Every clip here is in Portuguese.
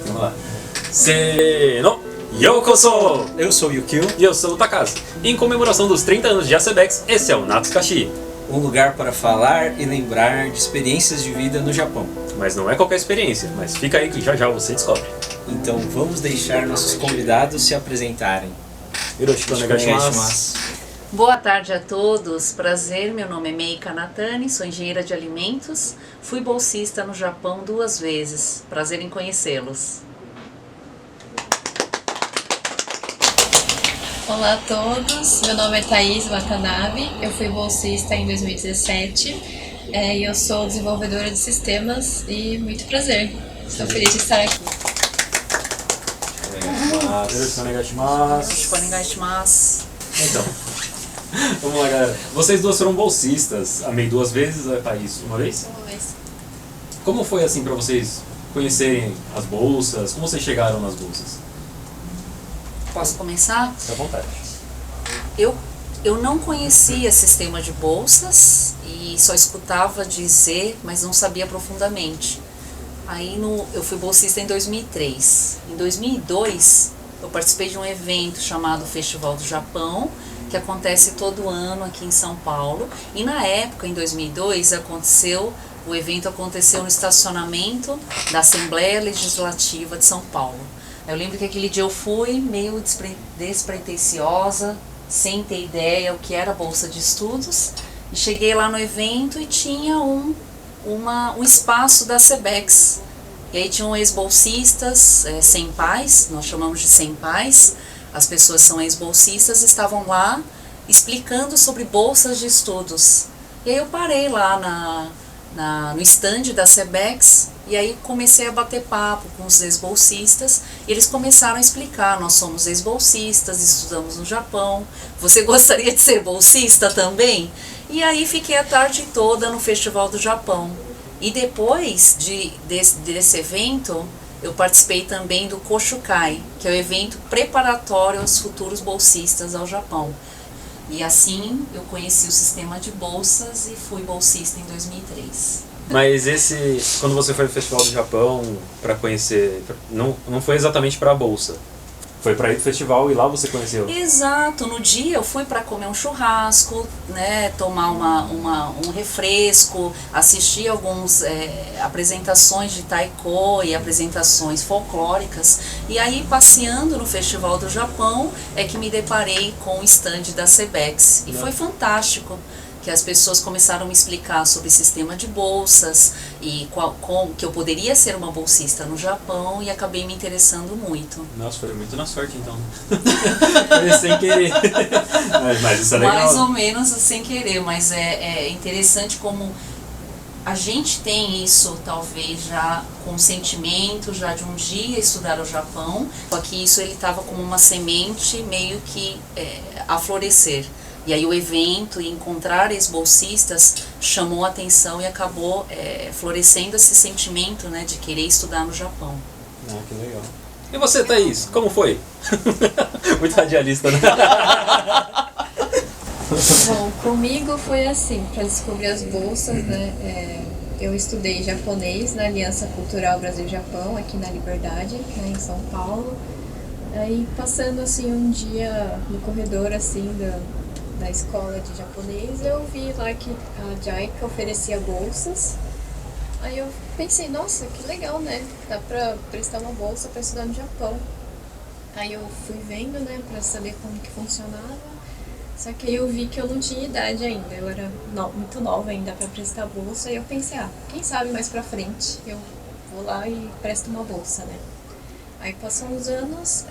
Vamos lá. Seno Yokoso! Eu sou o Yukio, E eu sou o Takazu. Em comemoração dos 30 anos de Asebex, esse é o Natsukashi. um lugar para falar e lembrar de experiências de vida no Japão. Mas não é qualquer experiência, mas fica aí que já já você descobre. Então vamos deixar nossos convidados se apresentarem. Hiroshi onegaishimasu. Boa tarde a todos, prazer, meu nome é Meika Natani, sou engenheira de alimentos, fui bolsista no Japão 2 vezes, prazer em conhecê-los. Olá a todos, meu nome é Thaís Watanabe, eu fui bolsista em 2017 e eu sou desenvolvedora de sistemas e muito prazer, estou feliz de estar aqui. Hiroshi onegaishimasu. Hiroshi onegaishimasu. Então, vamos lá, galera. Vocês duas foram bolsistas, a Mei 2 vezes, a Thaís uma vez? Uma vez. Como foi assim pra vocês conhecerem as bolsas? Como vocês chegaram nas bolsas? Posso começar? Fique à vontade. Eu não conhecia sistema de bolsas e só escutava dizer, mas não sabia profundamente. Aí eu fui bolsista em 2003. Em 2002, eu participei de um evento chamado Festival do Japão, que acontece todo ano aqui em São Paulo. E na época, em 2002, o evento aconteceu no estacionamento da Assembleia Legislativa de São Paulo. Eu lembro que aquele dia eu fui meio despretensiosa, sem ter ideia o que era bolsa de estudos. E cheguei lá no evento e tinha um espaço da Asebex. E aí tinham ex-bolsistas, senpais, nós chamamos de senpais. As pessoas são ex-bolsistas, estavam lá explicando sobre bolsas de estudos. E aí eu parei lá no stand da Asebex e aí comecei a bater papo com os ex-bolsistas e eles começaram a explicar, nós somos ex-bolsistas, estudamos no Japão, você gostaria de ser bolsista também? E aí fiquei a tarde toda no Festival do Japão. E depois desse evento, eu participei também do Koshukai, que é o evento preparatório aos futuros bolsistas ao Japão. E assim eu conheci o sistema de bolsas e fui bolsista em 2003. Mas quando você foi no Festival do Japão para conhecer, não foi exatamente para a bolsa. Foi para ir pro festival e lá você conheceu? Exato, no dia eu fui para comer um churrasco, né, tomar um refresco, assistir algumas apresentações de taiko e apresentações folclóricas. E aí, passeando no Festival do Japão, é que me deparei com o stand da Asebex. E foi fantástico, que as pessoas começaram a me explicar sobre o sistema de bolsas e que eu poderia ser uma bolsista no Japão e acabei me interessando muito. Nossa, foi muito na sorte então. Foi sem querer. Mas isso é legal. Mais ou menos sem querer, mas é interessante como a gente tem isso talvez já com sentimento, já de um dia estudar o Japão, só que isso ele estava como uma semente meio que a florescer. E aí o evento e encontrar ex-bolsistas chamou a atenção e acabou florescendo esse sentimento, né, de querer estudar no Japão. Ah, que legal. E você, Thaís, como foi? Muito radialista, né? Bom, comigo foi assim, para descobrir as bolsas, né, eu estudei japonês na Aliança Cultural Brasil-Japão, aqui na Liberdade, né, em São Paulo. Aí passando assim um dia no corredor assim da escola de japonês, eu vi lá que a JICA oferecia bolsas. Aí eu pensei, nossa, que legal, né? Dá pra prestar uma bolsa pra estudar no Japão. Aí eu fui vendo, né, pra saber como que funcionava. Só que aí eu vi que eu não tinha idade ainda, eu era muito nova ainda pra prestar bolsa. E eu pensei, quem sabe mais pra frente eu vou lá e presto uma bolsa, né? Aí passou uns anos,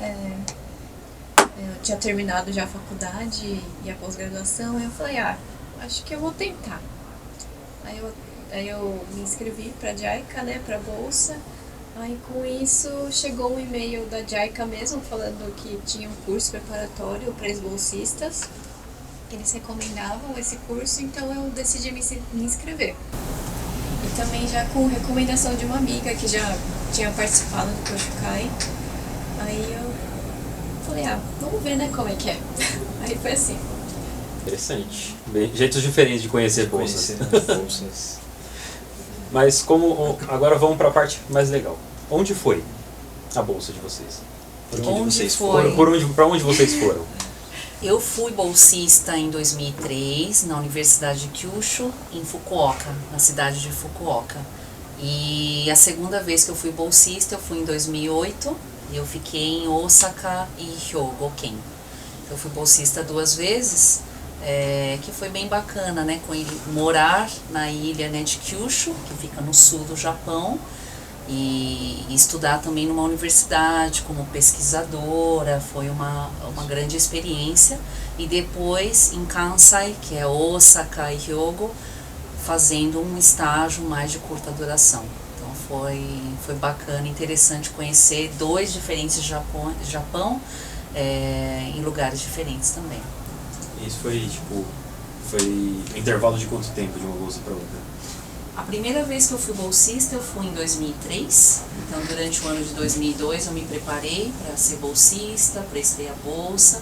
eu tinha terminado já a faculdade e a pós-graduação, e eu falei, acho que eu vou tentar. Aí eu me inscrevi pra JICA, né, pra bolsa. Aí com isso chegou um e-mail da JICA mesmo, falando que tinha um curso preparatório para ex-bolsistas. Eles recomendavam esse curso, então eu decidi me inscrever. E também já com recomendação de uma amiga que já tinha participado do Koshukai. Aí eu falei, vamos ver, né, como é que é. Aí foi assim. Interessante. Jeitos diferentes de conhecer bolsas. Bolsas. Mas agora vamos para a parte mais legal. Onde foi? a bolsa de vocês? Por onde Onde vocês foi? foram? Para onde vocês foram? Eu fui bolsista em 2003 na Universidade de Kyushu, em Fukuoka, na cidade de Fukuoka. E a segunda vez que eu fui bolsista, eu fui em 2008 e eu fiquei em Osaka e Hyogo-ken. Eu fui bolsista 2 vezes, que foi bem bacana, né? Morar na ilha, né, de Kyushu, que fica no sul do Japão, e estudar também numa universidade como pesquisadora. Foi uma grande experiência. E depois em Kansai, que é Osaka e Hyogo, fazendo um estágio mais de curta duração. Então foi bacana, interessante conhecer 2 diferentes Japão em lugares diferentes também. Isso foi um intervalo de quanto tempo de uma bolsa para outra? A primeira vez que eu fui bolsista eu fui em 2003, então durante o ano de 2002 eu me preparei para ser bolsista, prestei a bolsa,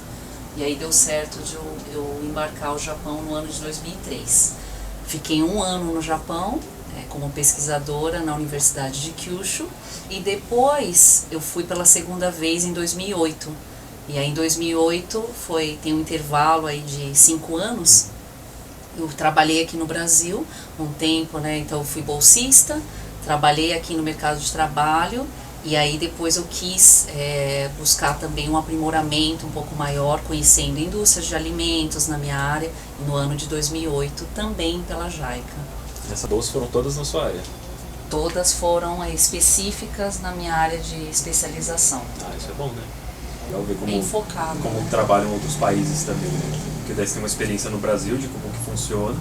e aí deu certo de eu embarcar o Japão no ano de 2003. Fiquei 1 ano no Japão como pesquisadora na Universidade de Kyushu, e depois eu fui pela segunda vez em 2008. E aí em 2008 tem um intervalo aí de 5 anos. Eu trabalhei aqui no Brasil um tempo, né? Então eu fui bolsista, trabalhei aqui no mercado de trabalho, e aí depois eu quis buscar também um aprimoramento um pouco maior, conhecendo indústrias de alimentos na minha área, e no ano de 2008 também pela JICA. Essas bolsas foram todas na sua área? Todas foram específicas na minha área de especialização. Isso é bom, né? Legal ver Bem focado. como trabalham em outros países também, né? Porque daí você tem uma experiência no Brasil de como que funciona,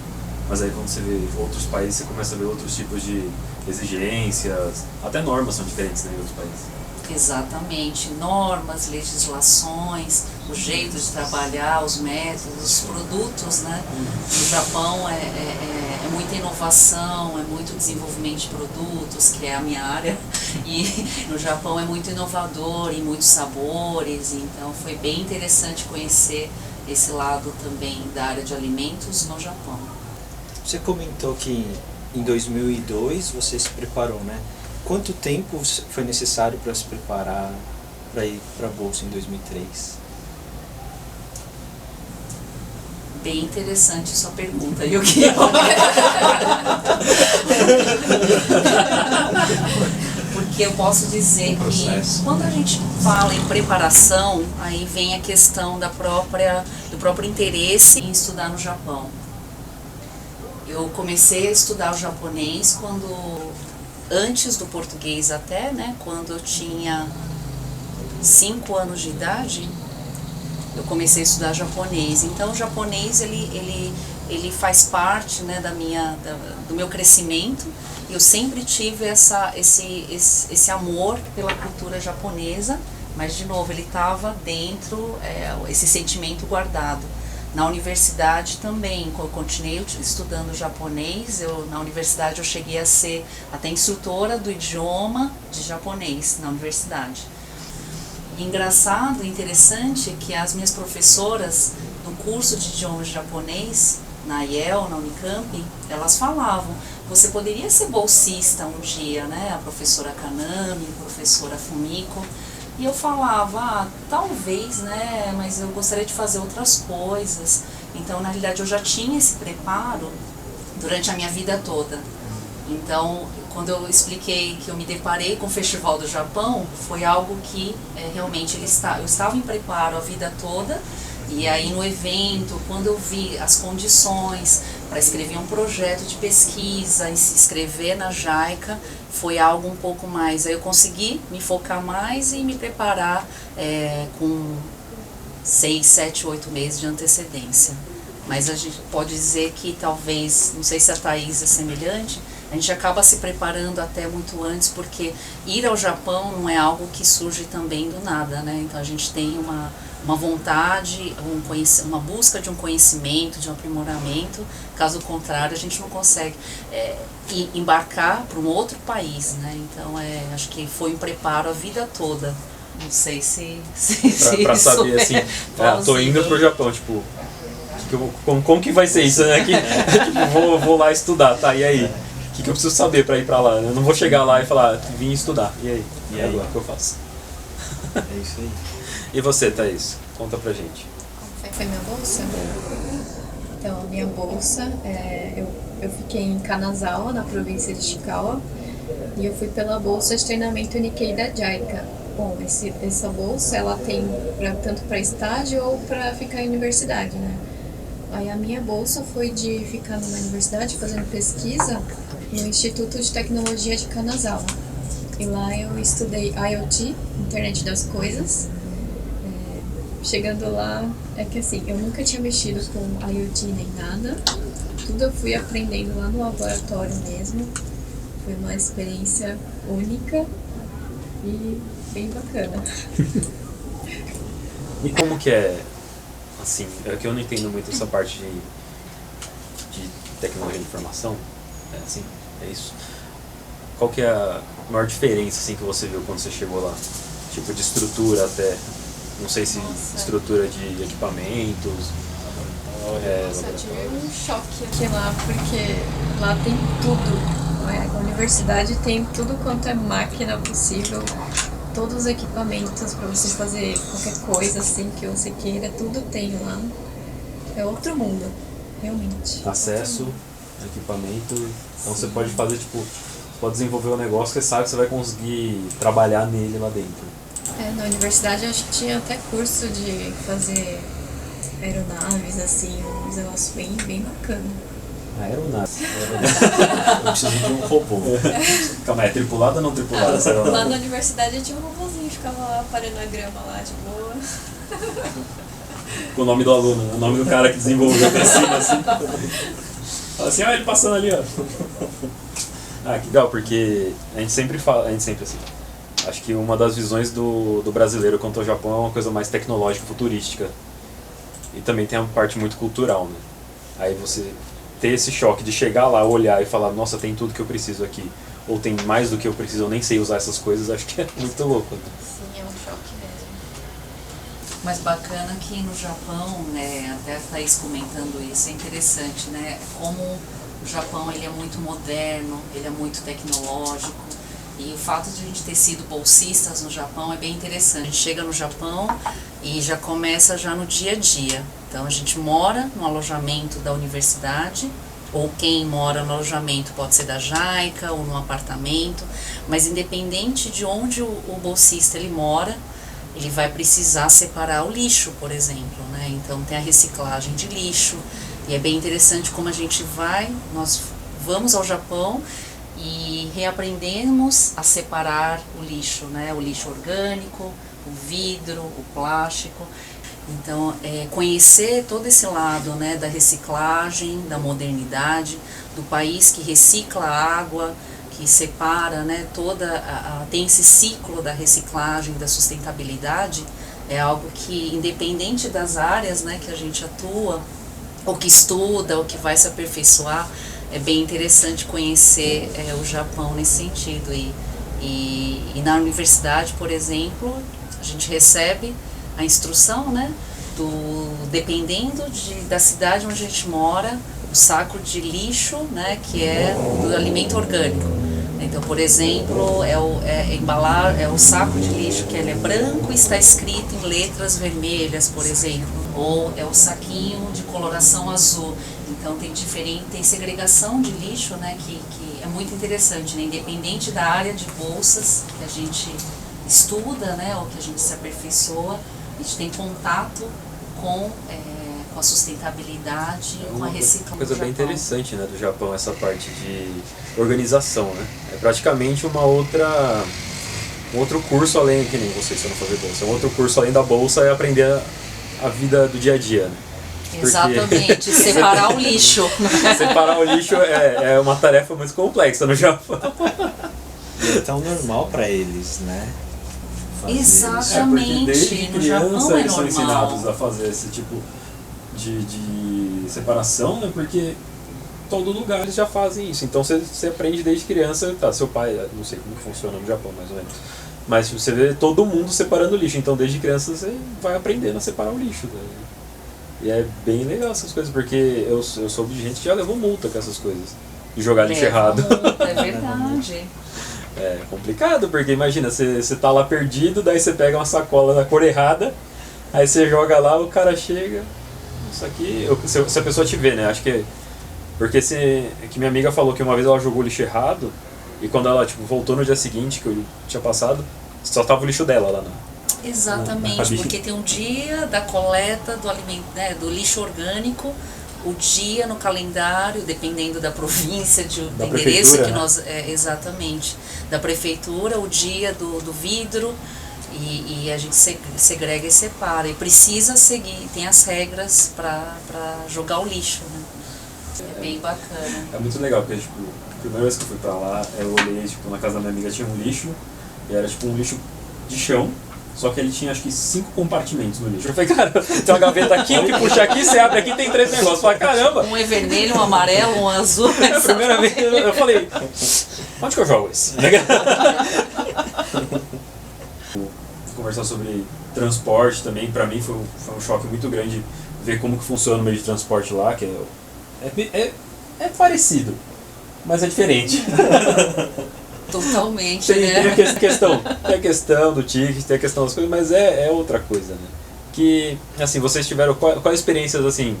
mas aí quando você vê outros países, você começa a ver outros tipos de exigências, até normas são diferentes, né, em outros países. Exatamente, normas, legislações, o jeito de trabalhar, os métodos, os produtos, né? No Japão é muita inovação, é muito desenvolvimento de produtos, que é a minha área, e no Japão é muito inovador e muitos sabores, então foi bem interessante conhecer esse lado também da área de alimentos no Japão. Você comentou que em 2002 você se preparou, né? Quanto tempo foi necessário para se preparar para ir para a bolsa em 2003? Bem interessante sua pergunta, Yuki. Porque eu posso dizer que quando a gente fala em preparação, aí vem a questão do próprio interesse em estudar no Japão. Eu comecei a estudar o japonês antes do português até, né? Quando eu tinha 5 anos de idade, eu comecei a estudar japonês. Então o japonês ele faz parte, né, do meu crescimento. Eu sempre tive esse amor pela cultura japonesa, mas de novo ele estava dentro, esse sentimento guardado. Na universidade também, quando eu continuei estudando japonês, na universidade eu cheguei a ser até instrutora do idioma de japonês na universidade. Engraçado, interessante que as minhas professoras no curso de idiomas japonês, na IEL, na Unicamp, elas falavam, você poderia ser bolsista um dia, né? A professora Kanami, a professora Fumiko. E eu falava, talvez, né, mas eu gostaria de fazer outras coisas. Então, na realidade, eu já tinha esse preparo durante a minha vida toda. Então, quando eu expliquei que eu me deparei com o Festival do Japão, foi algo que realmente eu estava em preparo a vida toda. E aí no evento, quando eu vi as condições para escrever um projeto de pesquisa e se inscrever na JICA, foi algo um pouco mais. Aí eu consegui me focar mais e me preparar com 6, 7, 8 meses de antecedência. Mas a gente pode dizer que talvez, não sei se a Thaís é semelhante, a gente acaba se preparando até muito antes, porque ir ao Japão não é algo que surge também do nada, né? Então a gente tem uma vontade, uma busca de um conhecimento, de um aprimoramento. Caso contrário, a gente não consegue embarcar para um outro país, né? Então acho que foi um preparo a vida toda. Não sei se pra saber assim, tô indo pro Japão, tipo, como que vai ser isso, né? Tipo, vou lá estudar, tá? E aí? O que eu preciso saber para ir para lá? Eu não vou chegar lá e falar, vim estudar. E aí? E agora o que eu faço? É isso aí. E você, Thaís? Conta pra gente. Como foi minha bolsa? Então, minha bolsa, eu fiquei em Kanazawa, na província de Ishikawa, e eu fui pela bolsa de treinamento Nikkei da JICA. Bom, essa bolsa, ela tem tanto para estágio ou para ficar em universidade, né? Aí a minha bolsa foi de ficar numa universidade fazendo pesquisa no Instituto de Tecnologia de Kanazawa. E lá eu estudei IoT, Internet das Coisas. Chegando lá, é que assim, eu nunca tinha mexido com IoT nem nada. Tudo eu fui aprendendo lá no laboratório mesmo. Foi uma experiência única e bem bacana. E como que é, assim, é que eu não entendo muito essa parte de tecnologia de informação, assim, é isso. Qual que é a maior diferença, assim, que você viu quando você chegou lá? Tipo, de estrutura até, não sei se estrutura de equipamentos. Nossa, eu tive um choque aqui lá, porque lá tem tudo. A universidade tem tudo quanto é máquina possível, todos os equipamentos para você fazer qualquer coisa assim que você queira, tudo tem lá. É outro mundo, realmente. Acesso, equipamento, então você pode fazer, tipo, pode desenvolver um negócio que você sabe que você vai conseguir trabalhar nele lá dentro. Na universidade eu acho que tinha até curso de fazer aeronaves, assim, um negócio bem bacana. Aeronave. Eu preciso de um robô. Calma, é tripulada ou não tripulada essa aeronave? Lá na universidade eu tinha um robôzinho, ficava lá parando a grama lá de boa. Com o nome do aluno, o nome do cara que desenvolveu pra cima, assim. Fala assim, olha ele passando ali, ó. Ah, que legal, porque a gente sempre assim, acho que uma das visões do brasileiro quanto ao Japão é uma coisa mais tecnológica, futurística. E também tem uma parte muito cultural, né? Aí você ter esse choque de chegar lá, olhar e falar, nossa, tem tudo que eu preciso aqui, ou tem mais do que eu preciso, eu nem sei usar essas coisas, acho que é muito louco, né? Sim, é um choque mesmo. Mas bacana que no Japão, né, até a Thaís comentando isso, é interessante, né, como o Japão ele é muito moderno, ele é muito tecnológico, e o fato de a gente ter sido bolsistas no Japão é bem interessante. A gente chega no Japão e já começa já no dia a dia. Então a gente mora no alojamento da universidade, ou quem mora no alojamento pode ser da JICA ou num apartamento, mas independente de onde o bolsista ele mora, ele vai precisar separar o lixo, por exemplo, né? Então tem a reciclagem de lixo, e é bem interessante como nós vamos ao Japão e reaprendemos a separar o lixo, né? O lixo orgânico, o vidro, o plástico. Então, conhecer todo esse lado, né, da reciclagem, da modernidade, do país que recicla a água, que separa, né, tem esse ciclo da reciclagem, da sustentabilidade, é algo que, independente das áreas, né, que a gente atua, ou que estuda, ou que vai se aperfeiçoar, é bem interessante conhecer o Japão nesse sentido. E na universidade, por exemplo, a gente recebe a instrução, né, dependendo da cidade onde a gente mora, o saco de lixo, né, que é do alimento orgânico. Então, por exemplo, é o saco de lixo que ele é branco e está escrito em letras vermelhas, por exemplo, ou é o saquinho de coloração azul. Então tem segregação de lixo, né, que é muito interessante, né, independente da área de bolsas que a gente estuda, né, ou que a gente se aperfeiçoa, a gente tem contato com a sustentabilidade, com a reciclagem. Uma coisa bem interessante, né, do Japão, essa parte de organização, né? É praticamente um outro curso além, que nem vocês se não fazer bolsa, um outro curso além da bolsa é aprender a vida do dia a dia, né? Porque exatamente, separar o lixo. Separar o lixo é uma tarefa muito complexa no Japão. E é tão normal para eles, né? Fazer Exatamente. Porque desde No criança Japão é eles são normal. ensinados a fazer esse tipo de separação, né? Porque todo lugar eles já fazem isso. Então você aprende desde criança, tá? Seu pai, não sei como funciona no Japão mais ou menos, mas você vê todo mundo separando o lixo. Então desde criança você vai aprendendo a separar o lixo, né? E é bem legal essas coisas, porque eu soube de gente que já levou multa com essas coisas, de jogar lixo errado. É verdade. É complicado, porque imagina, você tá lá perdido, daí você pega uma sacola na cor errada, aí você joga lá, o cara chega, isso aqui, se a pessoa te vê, né, acho que, porque que minha amiga falou que uma vez ela jogou o lixo errado, e quando ela tipo, voltou no dia seguinte, que eu tinha passado, só tava o lixo dela lá na Exatamente, porque tem um dia da coleta do alimento, né, do lixo orgânico, o dia no calendário, dependendo da província, do endereço que nós... exatamente, da prefeitura, o dia do vidro, e a gente segrega e separa. E precisa seguir, tem as regras para jogar o lixo, né? É bem bacana. É muito legal, porque tipo, a primeira vez que eu fui pra lá, eu olhei, tipo, na casa da minha amiga tinha um lixo, e era tipo um lixo de chão, só que ele tinha acho que 5 compartimentos no lixo. Eu falei, cara, tem uma gaveta aqui, que puxa aqui, você abre aqui, tem 3 negócios. Eu falei, caramba! Um é vermelho, um amarelo, um azul. É a primeira vez eu falei, onde que eu jogo esse? Conversar sobre transporte também, pra mim foi um choque muito grande ver como que funciona o meio de transporte lá, que é parecido, mas é diferente. Totalmente, Tem né? a questão do ticket, tem a questão das coisas, mas é outra coisa, né? Que, assim, vocês tiveram quais experiências, assim,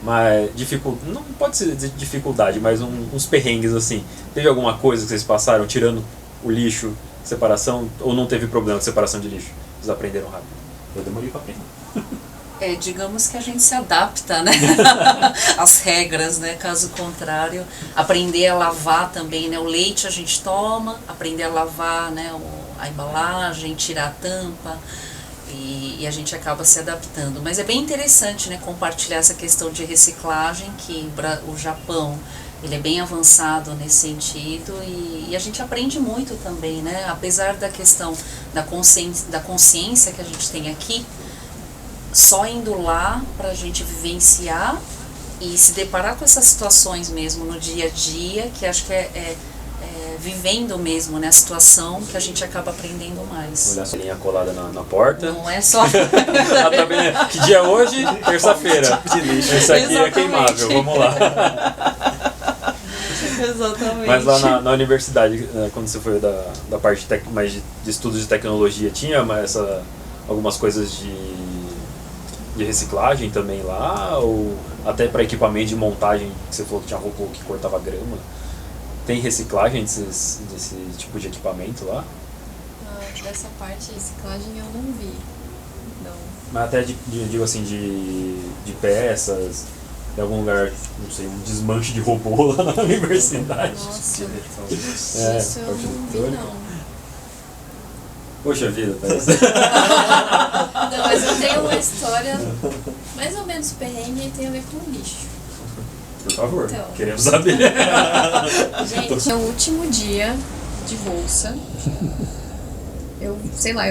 não pode ser dificuldade, mas uns perrengues, assim. Teve alguma coisa que vocês passaram, tirando o lixo, separação, ou não teve problema de separação de lixo? Vocês aprenderam rápido? Eu demorei pra aprender. Digamos que a gente se adapta, né? Às regras, né? Caso contrário, aprender a lavar também, né? O leite a gente toma, aprender a lavar, né? A embalagem, tirar a tampa, e a gente acaba se adaptando. Mas é bem interessante, né? Compartilhar essa questão de reciclagem, que o Japão, ele é bem avançado nesse sentido, e a gente aprende muito também, né? Apesar da questão da consciência que a gente tem aqui, só indo lá para a gente vivenciar e se deparar com essas situações mesmo no dia a dia, que acho que é vivendo mesmo, né, a situação, que a gente acaba aprendendo mais. Olhar a linha colada na porta. Não é só... Que dia é hoje? Terça-feira. Isso aqui é Exatamente. queimável, vamos lá. Exatamente. Mas lá na universidade, né, quando você foi da parte mais de estudos de tecnologia, tinha algumas coisas de reciclagem também lá, ou até para equipamento de montagem, que você falou que tinha robô que cortava grama? Tem reciclagem desse tipo de equipamento lá? Dessa parte de reciclagem eu não vi. Não. Mas até digo assim, de peças, em algum lugar, não sei, um desmanche de robô lá na universidade. Nossa, É, isso eu parte não vi eletrônica. não. Poxa vida, tá? Não, mas eu tenho uma história mais ou menos perrengue e tem a ver com lixo. Por favor, Então. queremos saber. Gente, é o último dia de bolsa. Eu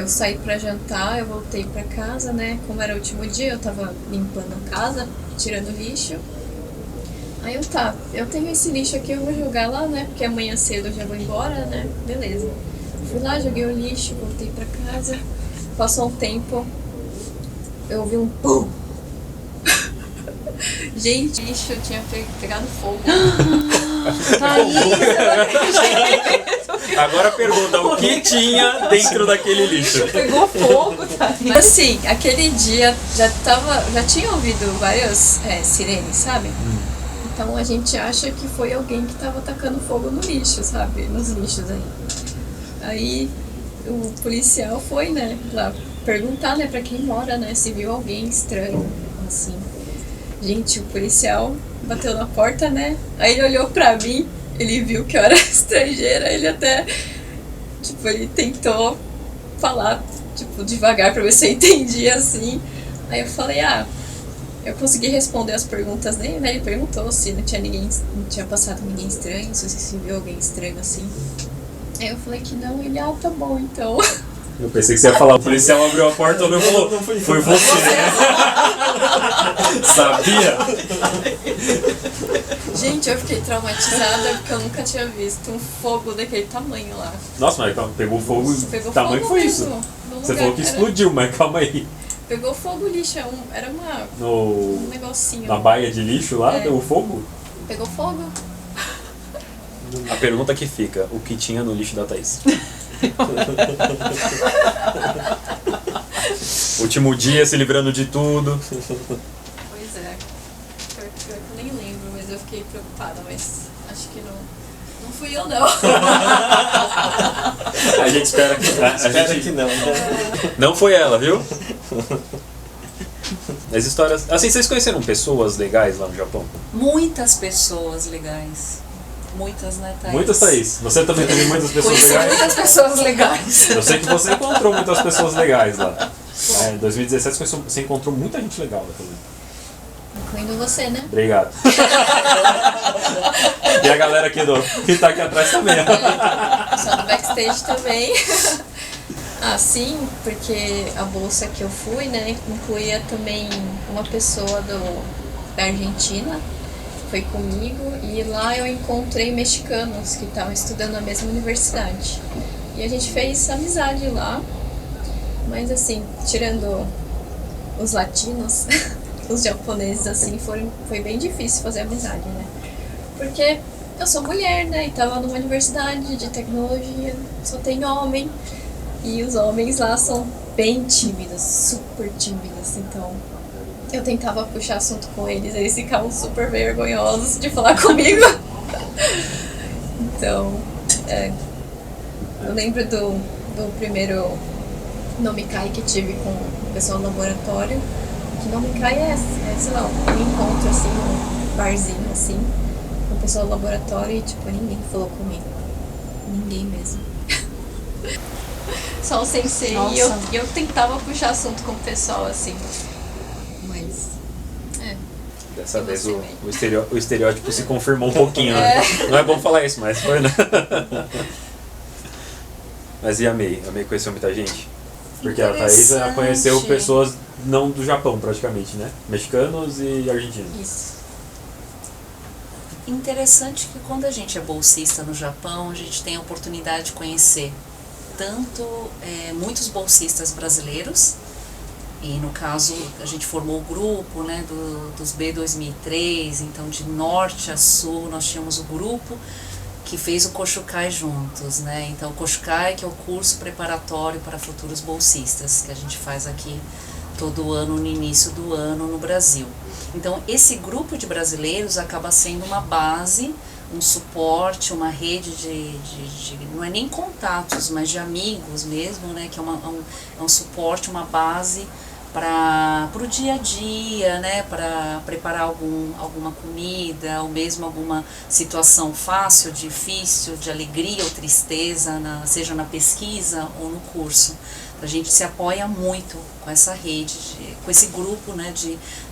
saí pra jantar, eu voltei pra casa, né? Como era o último dia, eu tava limpando a casa, tirando lixo. Aí eu tenho esse lixo aqui, eu vou jogar lá, né? Porque amanhã cedo eu já vou embora, né? Beleza. Fui lá, joguei o lixo, voltei pra casa. Passou um tempo, eu ouvi um pum. Gente, o lixo tinha pegado fogo. Agora pergunta, o que tinha dentro daquele lixo? Pegou fogo, tá? Mas assim, aquele dia já tinha ouvido várias sirenes, sabe? Então a gente acha que foi alguém que tava tacando fogo no lixo, sabe? Nos lixos aí. Aí o policial foi, né, lá perguntar, né, pra quem mora, né, se viu alguém estranho, assim. Gente, o policial bateu na porta, né, aí ele olhou pra mim, ele viu que eu era estrangeira, ele até, tipo, ele tentou falar, tipo, devagar pra ver se eu entendia, assim. Aí eu falei, eu consegui responder as perguntas dele, né, ele perguntou se não tinha passado ninguém estranho, se você viu alguém estranho, assim. Aí eu falei que não, ele, tá bom, então. Eu pensei que você ia falar, o policial abriu a porta, olhou e falou, foi você. Sabia? Gente, eu fiquei traumatizada porque eu nunca tinha visto um fogo daquele tamanho lá. Nossa, mas pegou fogo, Pegou tamanho fogo foi mesmo, isso? no Você lugar, falou que explodiu, mas calma aí. Pegou fogo o lixo, era um negocinho. Na baia de lixo lá, É. deu fogo? Pegou fogo. A pergunta que fica, o que tinha no lixo da Thaís? Último dia, se livrando de tudo. Pois é. Pior que eu nem lembro, mas eu fiquei preocupada, mas acho que não fui eu, não. A gente espera que, Espero que não, né? Não foi ela, viu? As histórias... Assim, vocês conheceram pessoas legais lá no Japão? Muitas pessoas legais. Muitas, né, Thaís? Muitas, Thaís. Você também teve muitas pessoas Conheci legais? muitas pessoas legais. Eu sei que você encontrou muitas pessoas legais lá. Em 2017 você encontrou muita gente legal lá também. Incluindo você, né? Obrigado. E a galera aqui que tá aqui atrás também. Só do backstage também. Ah, sim, porque a bolsa que eu fui, né, incluía também uma pessoa da Argentina, foi comigo, e lá eu encontrei mexicanos que estavam estudando na mesma universidade. E a gente fez amizade lá, mas assim, tirando os latinos, os japoneses, assim, foi bem difícil fazer amizade, né? Porque eu sou mulher, né, e tava numa universidade de tecnologia, só tem homem. E os homens lá são bem tímidos, super tímidos, então eu tentava puxar assunto com eles ficavam super vergonhosos de falar comigo. Então, eu lembro do primeiro Nomikai que tive com o pessoal do laboratório, que Nomikai é, sei lá, um encontro assim, um barzinho assim, com o pessoal do laboratório e tipo, ninguém falou comigo. Ninguém mesmo. Só o sensei. Nossa. E eu tentava puxar assunto com o pessoal, assim. Mas. Dessa Eu vez gostei o estereótipo se confirmou um pouquinho, né? Não é bom falar isso, mas foi, né? Mas e a May? A May conheceu muita gente? Porque a Thaís já conheceu pessoas não do Japão, praticamente, né? Mexicanos e argentinos. Isso. Interessante que quando a gente é bolsista no Japão, a gente tem a oportunidade de conhecer tanto muitos bolsistas brasileiros, e no caso a gente formou o grupo, né, dos B2003, então de norte a sul nós tínhamos o grupo que fez o Koshukai juntos, né? Então o Koshukai, que é o curso preparatório para futuros bolsistas, que a gente faz aqui todo ano, no início do ano no Brasil. Então esse grupo de brasileiros acaba sendo uma base, um suporte, uma rede de não é nem contatos, mas de amigos mesmo, né? Que é um suporte, uma base para o dia a dia, né? Para preparar alguma comida, ou mesmo alguma situação fácil, difícil, de alegria ou tristeza, seja na pesquisa ou no curso. A gente se apoia muito com essa rede, com esse grupo, né,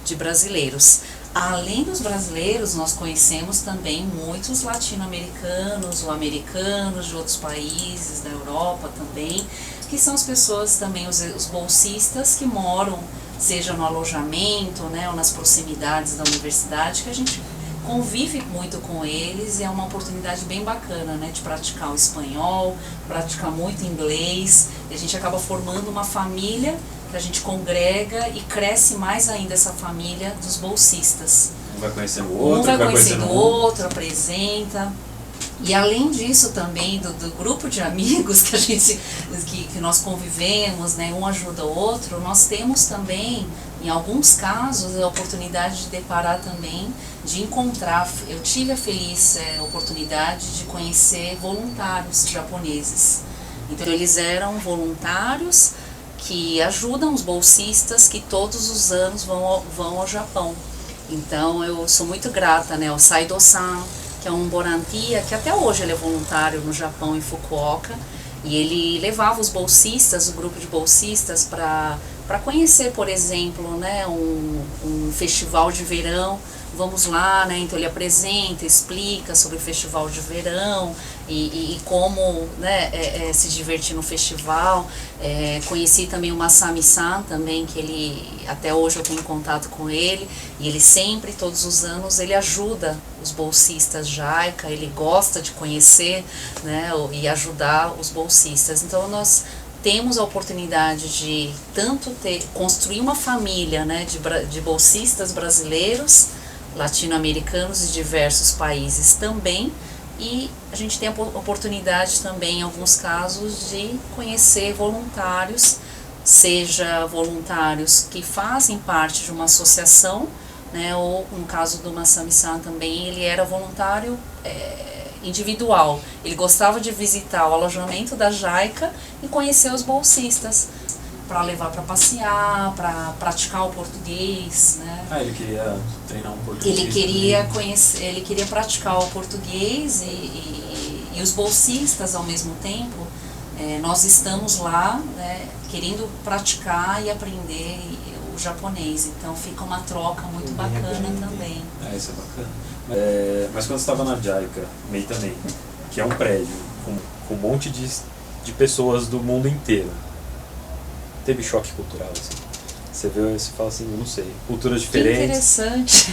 de brasileiros. Além dos brasileiros, nós conhecemos também muitos latino-americanos ou americanos de outros países, da Europa também, que são as pessoas também, os bolsistas que moram, seja no alojamento, né, ou nas proximidades da universidade, que a gente convive muito com eles, e é uma oportunidade bem bacana, né, de praticar o espanhol, praticar muito inglês, e a gente acaba formando uma família que a gente congrega e cresce mais ainda essa família dos bolsistas. Um vai conhecendo o outro, Um vai conhecendo o outro, apresenta. E além disso também, do grupo de amigos que nós convivemos, né, um ajuda o outro, nós temos também, em alguns casos, a oportunidade de deparar também, de encontrar, eu tive a feliz oportunidade de conhecer voluntários japoneses. Então eles eram voluntários que ajudam os bolsistas que todos os anos vão ao Japão. Então eu sou muito grata, né, ao Saido-san, que é um borantia, que até hoje ele é voluntário no Japão, em Fukuoka, e ele levava os bolsistas, o grupo de bolsistas, para conhecer, por exemplo, né, um festival de verão. Vamos lá, né? Então ele apresenta, explica sobre o festival de verão e como, né, se divertir no festival. Conheci também o Masami-san também, que ele, até hoje eu tenho contato com ele, e ele sempre, todos os anos, ele ajuda os bolsistas JICA, ele gosta de conhecer, né, e ajudar os bolsistas. Então nós temos a oportunidade de tanto construir uma família, né, de bolsistas brasileiros, latino-americanos de diversos países também, E a gente tem a oportunidade também, em alguns casos, de conhecer voluntários, seja voluntários que fazem parte de uma associação, né, ou no caso do Massami-san também, ele era voluntário individual. Ele gostava de visitar o alojamento da JICA e conhecer os bolsistas, para levar para passear, para praticar o português, né? Ele queria treinar um português. Ele queria conhecer, ele queria praticar o português e os bolsistas ao mesmo tempo. Nós estamos lá, né, querendo praticar e aprender o japonês, então fica uma troca muito bacana também. Isso é bacana. Mas quando você estava na JICA, MEI também, que é um prédio com um monte de pessoas do mundo inteiro, teve choque cultural, assim? Você vê e fala assim, eu não sei, culturas diferentes. Que interessante.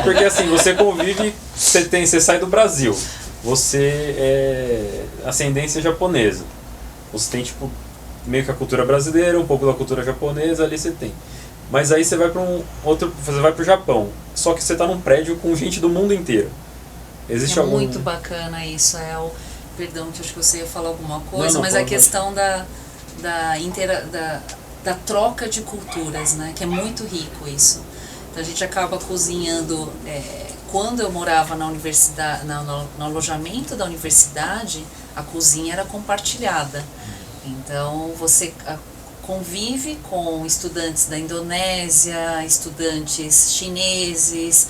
Porque assim, você convive, você sai do Brasil, você é ascendência japonesa, você tem tipo meio que a cultura brasileira, um pouco da cultura japonesa, ali você tem. Mas aí você vai para você vai pro Japão, só que você tá num prédio com gente do mundo inteiro. Existe algum... muito bacana isso, perdão que eu acho que você ia falar alguma coisa, não, mas a questão da troca de culturas, né, que é muito rico isso. Então a gente acaba cozinhando, quando eu morava na universidade, no alojamento da universidade, a cozinha era compartilhada. Então você convive com estudantes da Indonésia, estudantes chineses,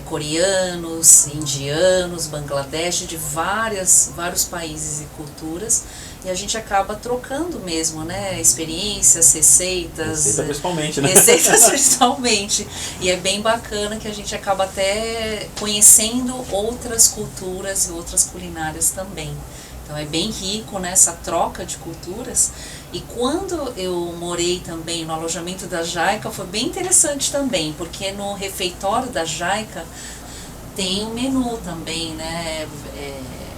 coreanos, indianos, Bangladesh, de vários países e culturas, e a gente acaba trocando mesmo, né, experiências, receitas. Receita principalmente, né? Receitas principalmente. E é bem bacana que a gente acaba até conhecendo outras culturas e outras culinárias também. Então é bem rico nessa troca de culturas. E quando eu morei também no alojamento da JICA, foi bem interessante também, porque no refeitório da JICA tem um menu também, né?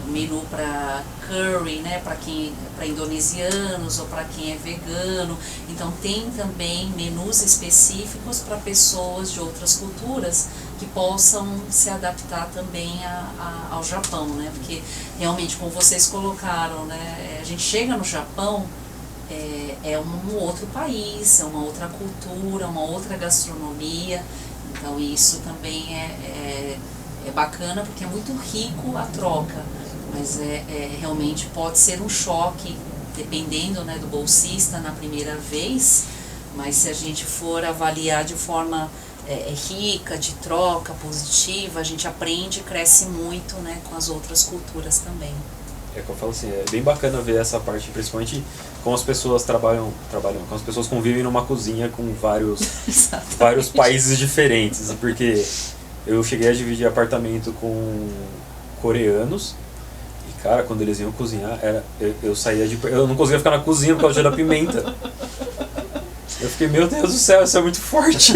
Menu para curry, né? Para indonesianos ou para quem é vegano. Então tem também menus específicos para pessoas de outras culturas que possam se adaptar também ao Japão, né? Porque realmente, como vocês colocaram, né? A gente chega no Japão, é um outro país, é uma outra cultura, uma outra gastronomia. Então isso também é bacana, porque é muito rico a troca, mas realmente pode ser um choque, dependendo, né, do bolsista na primeira vez, mas se a gente for avaliar de forma rica, de troca, positiva, a gente aprende e cresce muito, né, com as outras culturas também. É que eu falo assim, é bem bacana ver essa parte, principalmente como as pessoas trabalham, como as pessoas convivem numa cozinha com vários países diferentes, porque eu cheguei a dividir apartamento com coreanos, e cara, quando eles iam cozinhar, eu não conseguia ficar na cozinha por causa da pimenta. Eu fiquei, meu Deus do céu, isso é muito forte.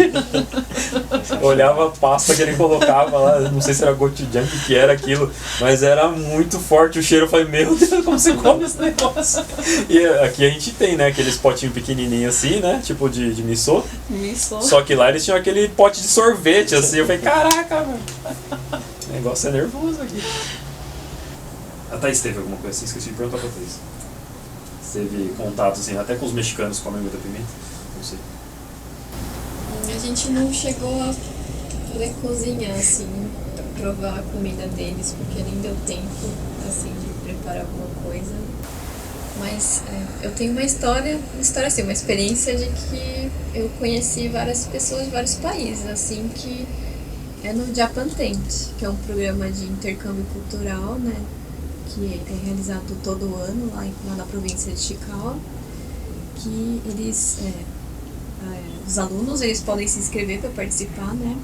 Eu olhava a pasta que ele colocava lá, não sei se era gochujang, o que era aquilo, mas era muito forte o cheiro. Eu falei, meu Deus, como você come esse negócio? E aqui a gente tem, né, aqueles potinhos pequenininhos assim, né, tipo de miso. Só que lá eles tinham aquele pote de sorvete, assim. Eu falei, caraca, mano, o negócio é nervoso aqui. A Thaís teve alguma coisa assim? Esqueci de perguntar pra Thaís. Teve contato, assim, até com os mexicanos que comem muita pimenta? Não sei. A gente não chegou a poder cozinhar, assim, pra provar a comida deles, porque nem deu tempo, assim, de preparar alguma coisa. Mas eu tenho uma história assim, uma experiência de que eu conheci várias pessoas de vários países, assim, que é no Japan Tent, que é um programa de intercâmbio cultural, né, que é realizado todo ano lá na província de Ishikawa, que eles... os alunos, eles podem se inscrever para participar, né,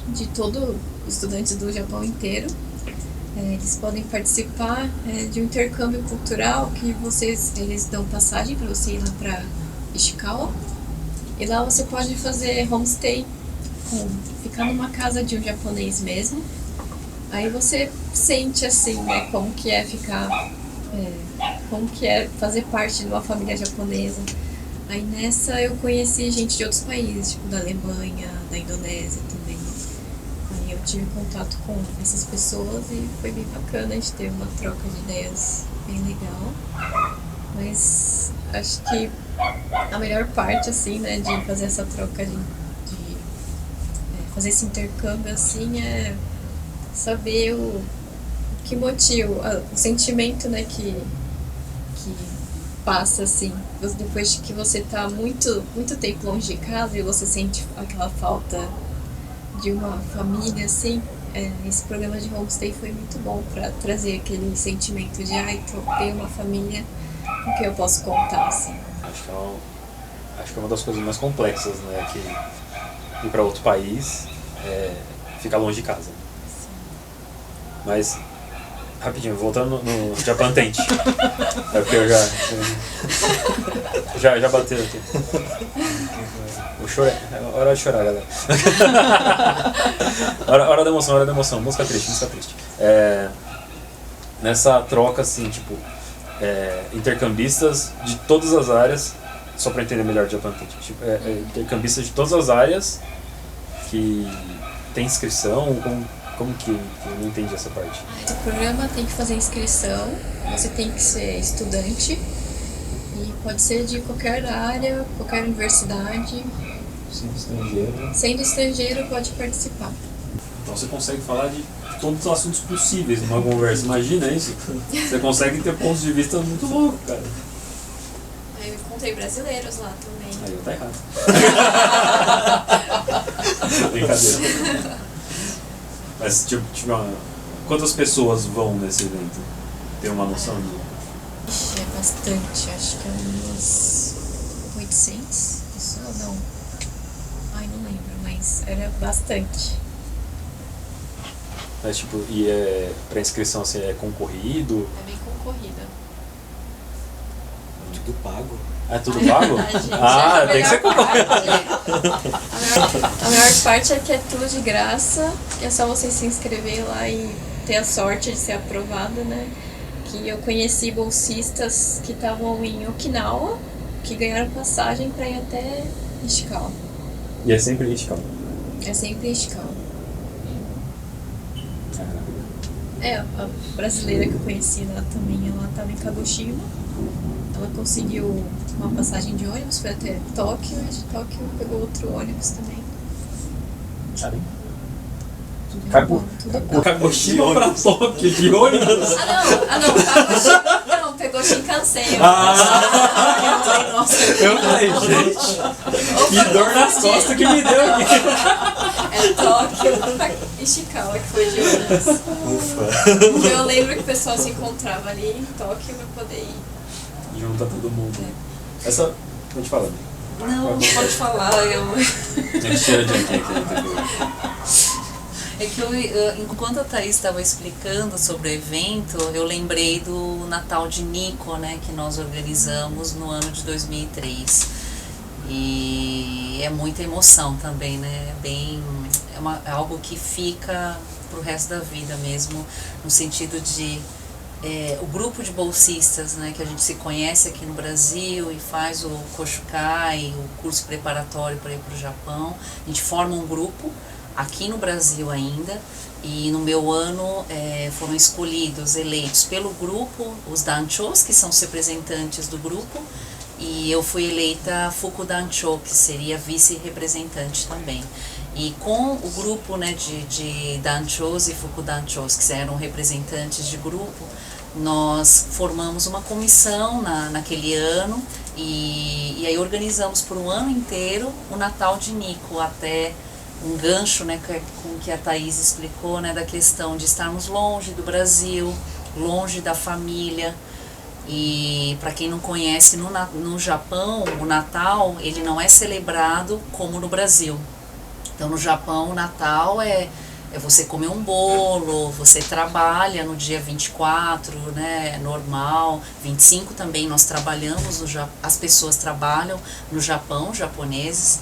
de todo estudantes do Japão inteiro. Eles podem participar de um intercâmbio cultural que eles dão passagem para você ir lá para Ishikawa, e lá você pode fazer homestay, ficar numa casa de um japonês mesmo. Aí você sente assim, né, como que é ficar, como que é fazer parte de uma família japonesa. Aí nessa eu conheci gente de outros países, tipo da Alemanha, da Indonésia também. Aí eu tive contato com essas pessoas e foi bem bacana, a gente teve uma troca de ideias bem legal. Mas acho que a melhor parte, assim, né, de fazer essa troca, de fazer esse intercâmbio, assim, é saber o que motiva, o sentimento, né, que passa, assim, depois que você tá muito tempo longe de casa e você sente aquela falta de uma família, assim. Esse programa de homestay foi muito bom para trazer aquele sentimento de tenho uma família com quem eu posso contar, assim. Acho que é uma das coisas mais complexas, né, que ir para outro país é ficar longe de casa. Sim. Mas, rapidinho, voltando no Japan Tent. É porque eu já bateu aqui. Vou chorar. É hora de chorar, galera. hora da emoção. Música triste. Nessa troca, assim, tipo, intercambistas de todas as áreas, só pra entender melhor o Japan Tent, tipo, intercambistas de todas as áreas que tem inscrição, como que eu não entendi essa parte? O programa tem que fazer inscrição, você tem que ser estudante e pode ser de qualquer área, qualquer universidade. Sendo estrangeiro. Sendo estrangeiro, pode participar. Então você consegue falar de todos os assuntos possíveis numa conversa. Imagina isso. Você consegue ter pontos de vista muito loucos, cara. Eu encontrei brasileiros lá também. Aí tá errado. Brincadeira. Mas, tipo, quantas pessoas vão nesse evento? Tem uma noção de... Ixi, é bastante. Acho que é umas 800 pessoas, não. Ai, não lembro, mas era bastante. Mas, tipo, pra inscrição, assim, é concorrido? É bem concorrida. Tudo pago. É tudo pago? Tem que ser concorrido. A melhor parte é que é tudo de graça. É só você se inscrever lá e ter a sorte de ser aprovado, né? Que eu conheci bolsistas que estavam em Okinawa, que ganharam passagem para ir até Ishikawa. E é sempre Ishikawa? É sempre Ishikawa. A brasileira que eu conheci lá também, ela estava em Kagoshima. Ela conseguiu uma passagem de ônibus, foi até Tóquio, e de Tóquio pegou outro ônibus também. Sabe? Tudo bom. Kagoshima pra Tóquio, de ônibus? Kagoshima. Não, pegou Shinkansen. Eu falei, nossa. Eu falei, gente, que dor nas costas que me deu aqui. É Tóquio e Ishikawa que foi de ônibus. Ufa. Eu lembro que o pessoal se encontrava ali em Tóquio pra poder ir. Junta todo mundo. Essa, pode falar. Não pode falar. Cheira de aqui. É que enquanto a Thaís estava explicando sobre o evento, eu lembrei do Natal de Nico, né, que nós organizamos no ano de 2003. E é muita emoção também, né? É algo que fica pro resto da vida mesmo, no sentido de o grupo de bolsistas, né, que a gente se conhece aqui no Brasil e faz o Koshukai, o curso preparatório para ir para o Japão. A gente forma um grupo aqui no Brasil ainda, e no meu ano foram eleitos pelo grupo os danchos, que são os representantes do grupo, e eu fui eleita Fukudancho, que seria vice-representante também. E com o grupo, né, de danchos e fukudanchos, que eram representantes de grupo, nós formamos uma comissão naquele ano e aí organizamos por um ano inteiro o Natal de Nico, até um gancho, né, com que a Thaís explicou, né, da questão de estarmos longe do Brasil, longe da família. E para quem não conhece, no Japão, o Natal ele não é celebrado como no Brasil. Então no Japão o Natal é você comer um bolo, você trabalha no dia 24, né, normal, 25 também nós trabalhamos, as pessoas trabalham no Japão, japoneses.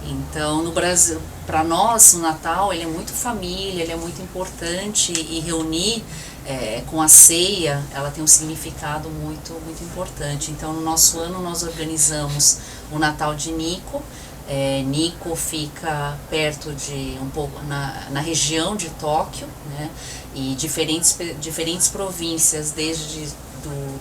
Então no Brasil, para nós o Natal ele é muito família, ele é muito importante, e reunir com a ceia, ela tem um significado muito, muito importante. Então no nosso ano nós organizamos o Natal de Nico, Nikko fica perto de um pouco na região de Tóquio, né? E diferentes províncias, desde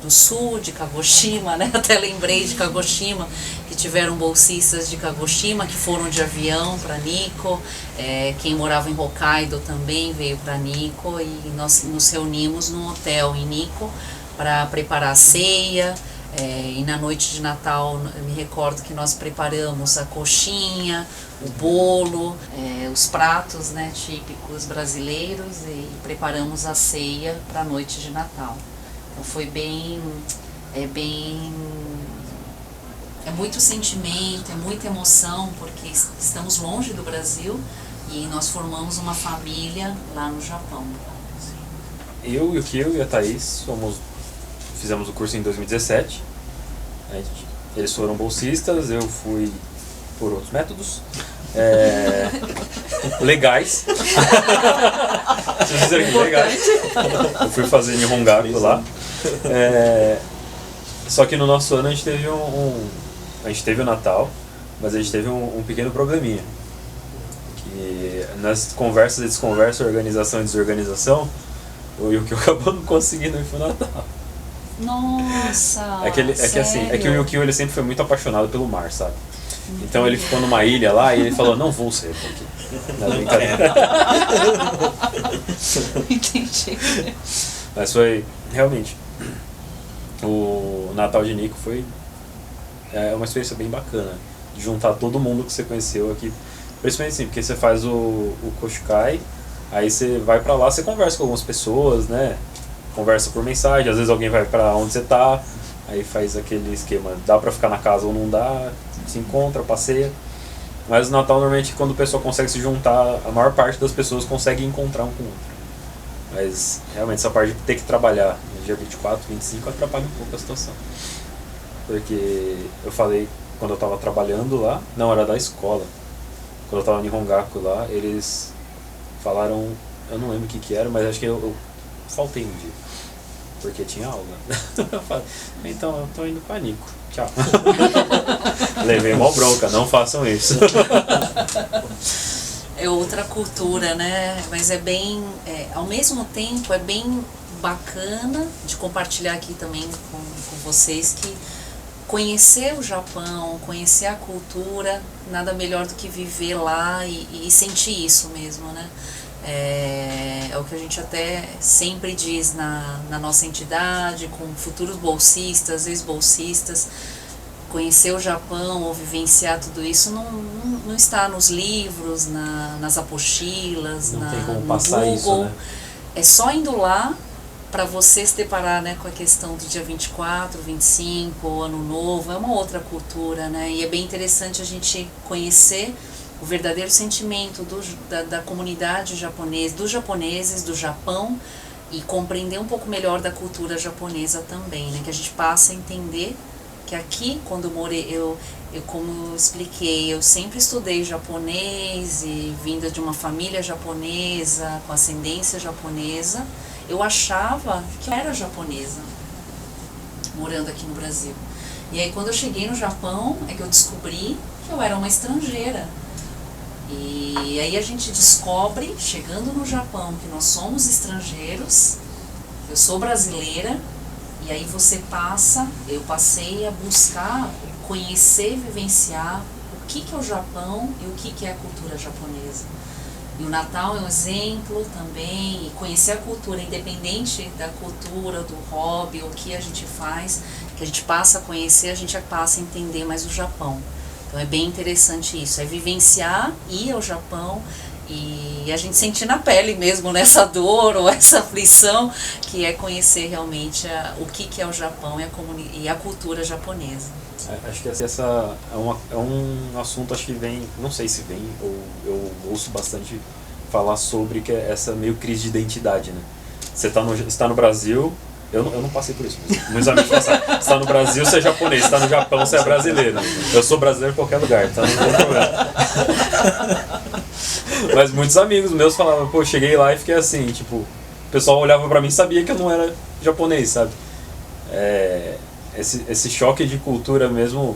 do sul de Kagoshima, né? Até lembrei de Kagoshima, que tiveram bolsistas de Kagoshima que foram de avião para Nikko. Quem morava em Hokkaido também veio para Nikko, e nós nos reunimos num hotel em Nikko para preparar a ceia. E na noite de Natal, eu me recordo que nós preparamos a coxinha, o bolo, os pratos, né, típicos brasileiros, e preparamos a ceia para a noite de Natal. Então foi é muito sentimento, é muita emoção, porque estamos longe do Brasil e nós formamos uma família lá no Japão. Eu, o Yukio e a Thaís fizemos o curso em 2017. Eles foram bolsistas, eu fui por outros métodos legais. Vocês fizeram aqui, legais. Eu fui fazer Nihongaku lá. Só que no nosso ano a gente teve a gente teve o Natal, mas a gente teve um pequeno probleminha. Que nas conversas e desconversas, organização e desorganização, o Yukio acabou não conseguindo ir pro Natal. Nossa! É que o Yukio ele sempre foi muito apaixonado pelo mar, sabe? Então ele ficou numa ilha lá e ele falou, não vou ser aqui. Na brincadeira. Entendi. Mas foi, realmente, o Natal de Nikko foi uma experiência bem bacana. De juntar todo mundo que você conheceu aqui. Principalmente assim, porque você faz o Koshikai, aí você vai pra lá, você conversa com algumas pessoas, né? Conversa por mensagem, às vezes alguém vai pra onde você tá, aí faz aquele esquema, dá pra ficar na casa ou não dá, se encontra, passeia. Mas no Natal, normalmente, quando o pessoal consegue se juntar, a maior parte das pessoas consegue encontrar um com o outro. Mas, realmente, essa parte de ter que trabalhar no dia 24, 25, atrapalha um pouco a situação. Porque eu falei, quando eu tava trabalhando lá, não, era da escola. Quando eu tava em Nihongaku lá, eles falaram, eu não lembro o que era, mas acho que eu faltei um dia, porque tinha aula. Eu falei, então eu tô indo pra Nikko, tchau. Levei mó bronca, não façam isso. É outra cultura, né? Mas ao mesmo tempo é bem bacana de compartilhar aqui também com vocês que conhecer o Japão, conhecer a cultura, nada melhor do que viver lá e sentir isso mesmo, né? É o que a gente até sempre diz na nossa entidade, com futuros bolsistas, ex-bolsistas. Conhecer o Japão ou vivenciar tudo isso não está nos livros, nas apostilas, não tem como no passar Google. isso, né? É só indo lá para você se deparar, né, com a questão do dia 24, 25, Ano Novo. É uma outra cultura, né? E é bem interessante a gente conhecer o verdadeiro sentimento da comunidade japonesa, dos japoneses, do Japão, e compreender um pouco melhor da cultura japonesa também, né? Que a gente passa a entender que aqui, quando eu morei, eu como eu expliquei, eu sempre estudei japonês e vinda de uma família japonesa, com ascendência japonesa, eu achava que eu era japonesa, morando aqui no Brasil. E aí quando eu cheguei no Japão, é que eu descobri que eu era uma estrangeira. E aí a gente descobre, chegando no Japão, que nós somos estrangeiros, eu sou brasileira, e aí eu passei a buscar, conhecer, vivenciar o que é o Japão e o que é a cultura japonesa. E o Natal é um exemplo também, e conhecer a cultura, independente da cultura, do hobby, o que a gente faz, que a gente passa a conhecer, a gente passa a entender mais o Japão. Então é bem interessante isso, é vivenciar, ir ao Japão e a gente sentir na pele mesmo, né, essa dor ou essa aflição, que é conhecer realmente o que é o Japão e a cultura japonesa. Acho que essa é um assunto, acho que vem, não sei se vem, ou eu ouço bastante falar sobre, que é essa meio crise de identidade, né? Você está no Brasil, eu não passei por isso, mas muitos amigos passaram. Você está no Brasil, você é japonês, você está no Japão, você é brasileiro. Eu sou brasileiro em qualquer lugar, então não tem problema. Mas muitos amigos meus falavam, pô, cheguei lá e fiquei assim, tipo, o pessoal olhava pra mim e sabia que eu não era japonês, sabe? Esse choque de cultura mesmo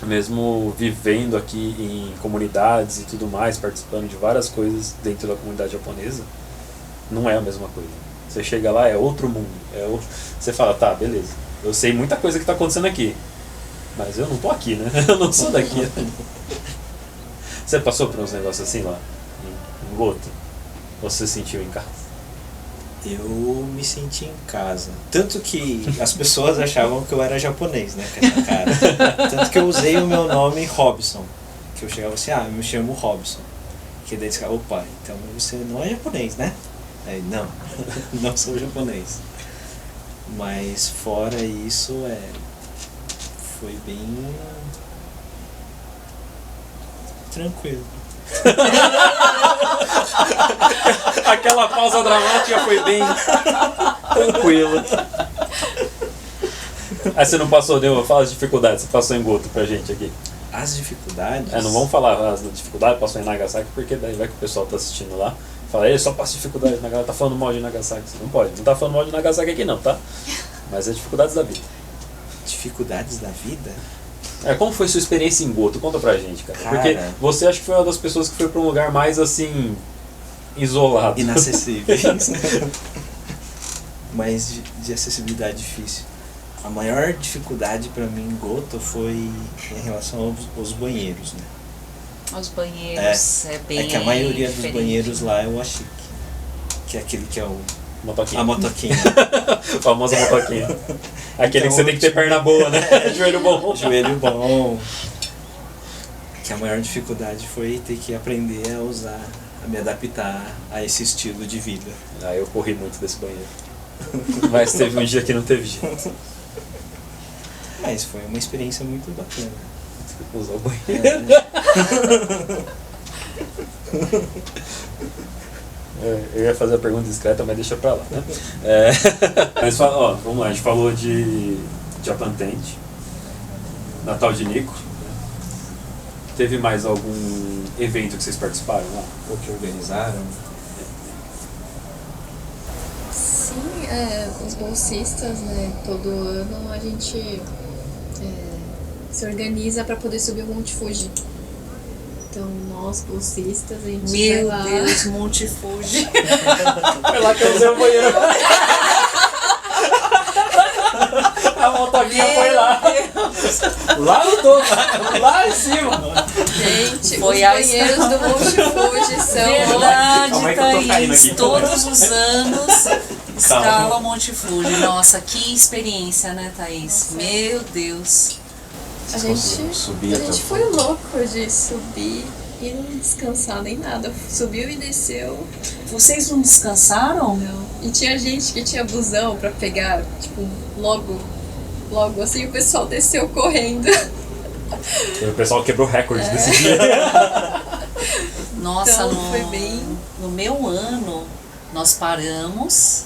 mesmo vivendo aqui em comunidades e tudo mais, participando de várias coisas dentro da comunidade japonesa, não é a mesma coisa. Você chega lá, é outro mundo. Você fala, tá, beleza, eu sei muita coisa que está acontecendo aqui, mas eu não tô aqui, né? Eu não sou daqui. Você passou por uns negócios assim lá, em Goto? Ou você se sentiu em casa? Eu me senti em casa. Tanto que as pessoas achavam que eu era japonês, né? Com essa cara. Tanto que eu usei o meu nome Robson. Que eu chegava assim, eu me chamo Robson. Que daí eles ficavam, opa, então você não é japonês, né? Aí, não, não sou japonês. Mas fora isso, foi bem tranquilo. Aquela pausa dramática foi bem tranquila. Aí você não passou, fala as dificuldades, você passou em Goto pra gente aqui. As dificuldades? Não vamos falar as dificuldades, passou em Nagasaki, porque daí vai que o pessoal tá assistindo lá. Fala, ele só passa dificuldade, tá falando mal de Nagasaki. Você não pode, não tá falando mal de Nagasaki aqui não, tá? Mas é dificuldades da vida. Dificuldades da vida? Como foi sua experiência em Goto? Conta pra gente, cara. Porque você acho que foi uma das pessoas que foi pra um lugar mais assim, isolado. Inacessível. Mas de acessibilidade difícil. A maior dificuldade pra mim em Goto foi em relação aos banheiros, né? Os banheiros é bem. É que a maioria dos diferente. banheiros lá é o ashiki, que é aquele que é o Motoquinha. a motoquinha. Famosa motoquinha. Aquele Então, que você tem que ter perna boa, né? Joelho bom. Joelho bom. Que a maior dificuldade foi ter que aprender a usar, a me adaptar a esse estilo de vida. Eu corri muito desse banheiro. Mas teve um dia que não teve jeito. Mas foi uma experiência muito bacana. Usar o banheiro. Eu ia fazer a pergunta discreta, mas deixa pra lá, né? Mas vamos lá, a gente falou de Japan Tent, Natal de Nico. Teve mais algum evento que vocês participaram lá? Ou que organizaram? Sim, os bolsistas, né? Todo ano a gente se organiza para poder subir o Monte Fuji. Então, nós, bolsistas, a gente vai Meu lá. Deus, Monte Fuji. Foi lá que eu usei o banheiro. A motoquinha foi lá. Lá no topo, lá em cima. Gente, Foi os a banheiros do Monte Fuji são... Verdade, Calma aí que eu tô caindo Thaís. aqui. Todos os anos escala o Monte Fuji. Nossa, que experiência, né, Thaís? Meu Deus. A gente foi louco de subir e não descansar nem nada. Subiu e desceu. Vocês não descansaram? Não. E tinha gente que tinha busão pra pegar, tipo, logo assim, o pessoal desceu correndo. O pessoal quebrou recordes desse dia. Nossa, Então, foi bem... no meu ano, nós paramos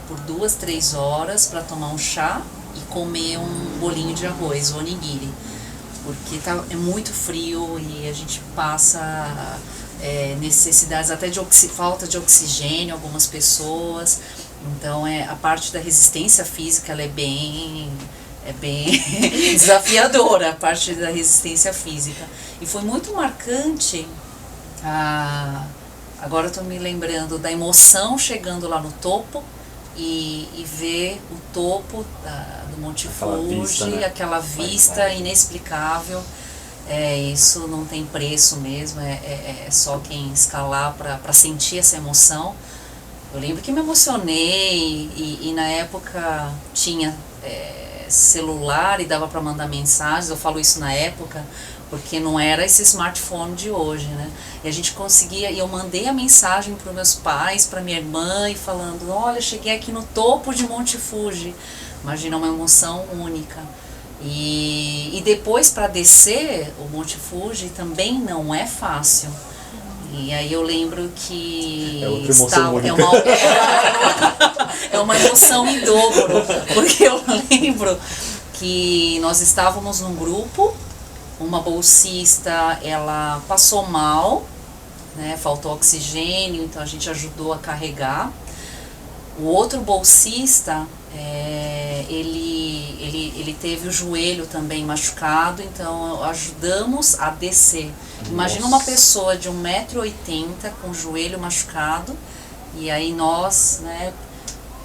por 2, 3 horas para tomar um chá e comer um bolinho de arroz, o onigiri. Porque é muito frio e a gente passa necessidades até de falta de oxigênio, algumas pessoas. Então a parte da resistência física ela é bem desafiadora, a parte da resistência física. E foi muito marcante, agora eu estou me lembrando da emoção chegando lá no topo e ver o topo do Monte Fuji, aquela vista inexplicável. Isso não tem preço mesmo, é só quem escalar para sentir essa emoção. Eu lembro que me emocionei e na época tinha celular e dava para mandar mensagens. Eu falo isso na época porque não era esse smartphone de hoje, né? E a gente conseguia, e eu mandei a mensagem para os meus pais, para minha irmã, e falando, olha, cheguei aqui no topo de Monte Fuji. Imagina, uma emoção única. E depois para descer o Monte Fuji também não é fácil. E aí eu lembro que outra emoção única. É uma emoção em dobro, porque eu lembro que nós estávamos num grupo, uma bolsista, ela passou mal, né, faltou oxigênio, então a gente ajudou a carregar. O outro bolsista ele teve o joelho também machucado, então ajudamos a descer. Imagina uma pessoa de 1,80 m com o joelho machucado, e aí nós, né,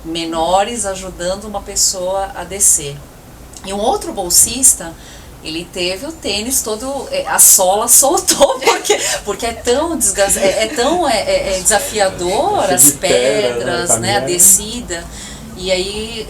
menores, ajudando uma pessoa a descer. E um outro bolsista, ele teve o tênis todo, a sola soltou, porque é tão desafiador as pedras, né, a descida. E aí,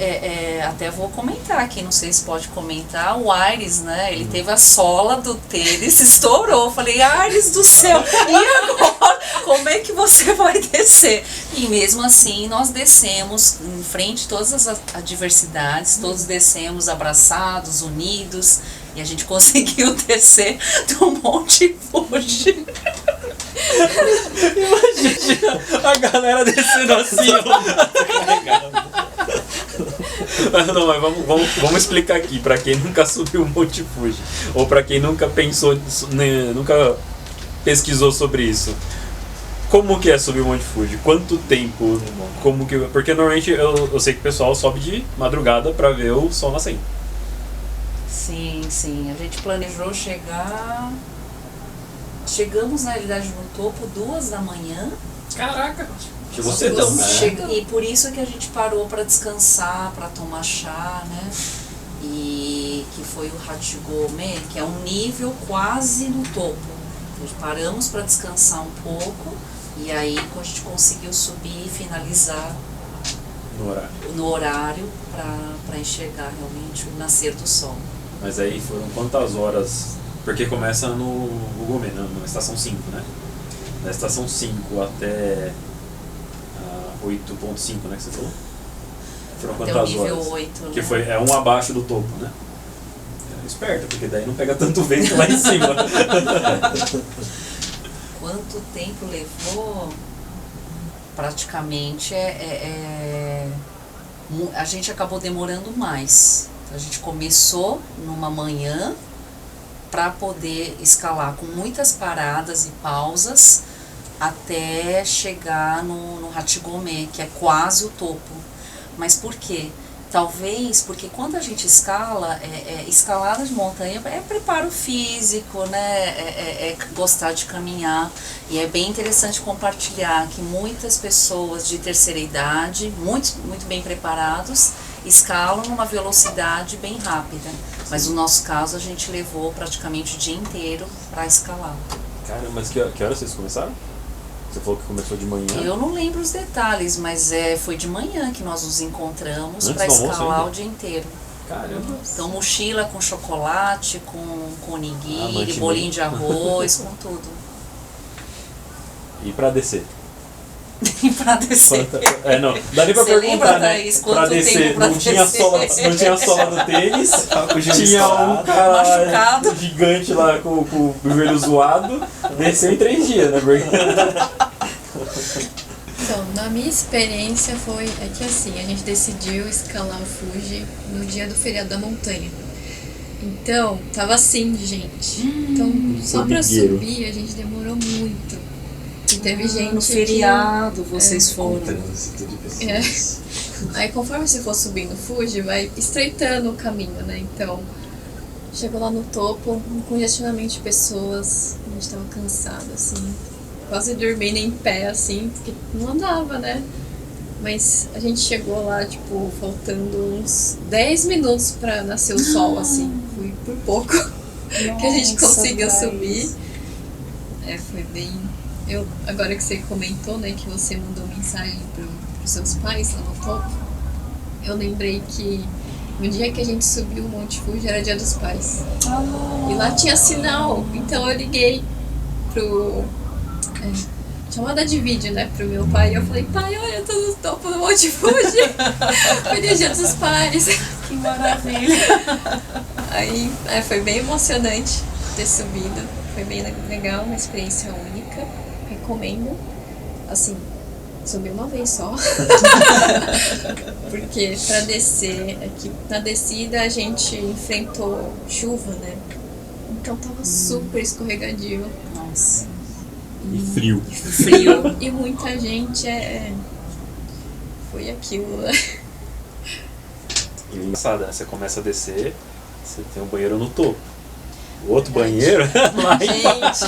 até vou comentar aqui, não sei se pode comentar, o Aires, né, ele teve a sola do tênis, estourou. Falei, Aires do céu, e agora? Como é que você vai descer? E mesmo assim, nós descemos em frente a todas as adversidades, todos descemos abraçados, unidos, e a gente conseguiu descer do Monte Fuji. Imagina a galera descendo assim, ó. Não, mas vamos explicar aqui, pra quem nunca subiu o Monte Fuji, ou pra quem nunca pensou, nunca pesquisou sobre isso. Como que é subir o Monte Fuji? Quanto tempo? Porque normalmente eu sei que o pessoal sobe de madrugada pra ver o sol nascendo. Sim, a gente planejou chegar... Chegamos na realidade no topo 2 da manhã. Caraca! Chegou cedão, né? E por isso que a gente parou para descansar, para tomar chá, né? E que foi o Hachigome, que é um nível quase no topo. Então, paramos para descansar um pouco e aí a gente conseguiu subir e finalizar no horário para enxergar realmente o nascer do sol. Mas aí foram quantas horas? Porque começa no Gomê, na estação 5, né? Da estação 5 até 8.5, né, que você falou? Foram Até quantas o nível horas? 8, né? Que foi um abaixo do topo, né? Esperto, porque daí não pega tanto vento lá em cima. Quanto tempo levou? Praticamente a gente acabou demorando mais. Então, a gente começou numa manhã para poder escalar com muitas paradas e pausas até chegar no Hachigome, que é quase o topo. Mas por quê? Talvez porque quando a gente escala, escalada de montanha é preparo físico, né? É gostar de caminhar. E é bem interessante compartilhar que muitas pessoas de terceira idade, muito bem preparados, escalam numa velocidade bem rápida. Mas no nosso caso a gente levou praticamente o dia inteiro para escalar. Caramba, mas que horas vocês começaram? Você falou que começou de manhã. Eu não lembro os detalhes, mas foi de manhã que nós nos encontramos para Antes do almoço escalar ainda? o dia inteiro. Caramba. Então mochila com chocolate, com nigiri, mantimento. bolinho de arroz, com tudo. E pra descer? E pra descer. Não, dá nem pra Você perguntar, lembra, né? Thaís, quanto Pra descer, tempo pra não tinha descer? sola do tênis, Tava com o joelho tinha um estourado. cara Machucado. gigante lá com o joelho zoado, desceu em 3 dias, né? Então, na minha experiência é que assim, a gente decidiu escalar o Fuji no dia do feriado da montanha. Então, tava assim de gente. Então, só pra formigueiro. subir a gente demorou muito. E teve gente No feriado vocês foram. Trânsito de pessoas. Aí conforme você for subindo o Fuji, vai estreitando o caminho, né? Então, chegou lá no topo, um congestionamento de pessoas, a gente tava cansado, assim, quase dormindo em pé, assim, porque não andava, né? Mas a gente chegou lá, tipo, faltando uns 10 minutos pra nascer o sol, assim, foi por pouco que a gente conseguiu subir. Foi bem... agora que você comentou, né, que você mandou mensagem pros seus pais lá no topo, eu lembrei que no dia que a gente subiu o Monte Fuji era Dia dos Pais. E lá tinha sinal, então eu liguei pro... chamada de vídeo, né, pro meu pai, e eu falei, pai, olha, eu tô no topo do Monte Fuji. Feliz Dia dos Pais. Que maravilha. Aí foi bem emocionante ter subido, foi bem legal, uma experiência única, recomendo. Assim, subi uma vez só. Porque pra descer, aqui na descida a gente enfrentou chuva, né? Então tava super escorregadio. Nossa. E frio. Frio. E muita gente foi aquilo, né? E engraçado, né? Você começa a descer, você tem um banheiro no topo. O outro banheiro, lá embaixo,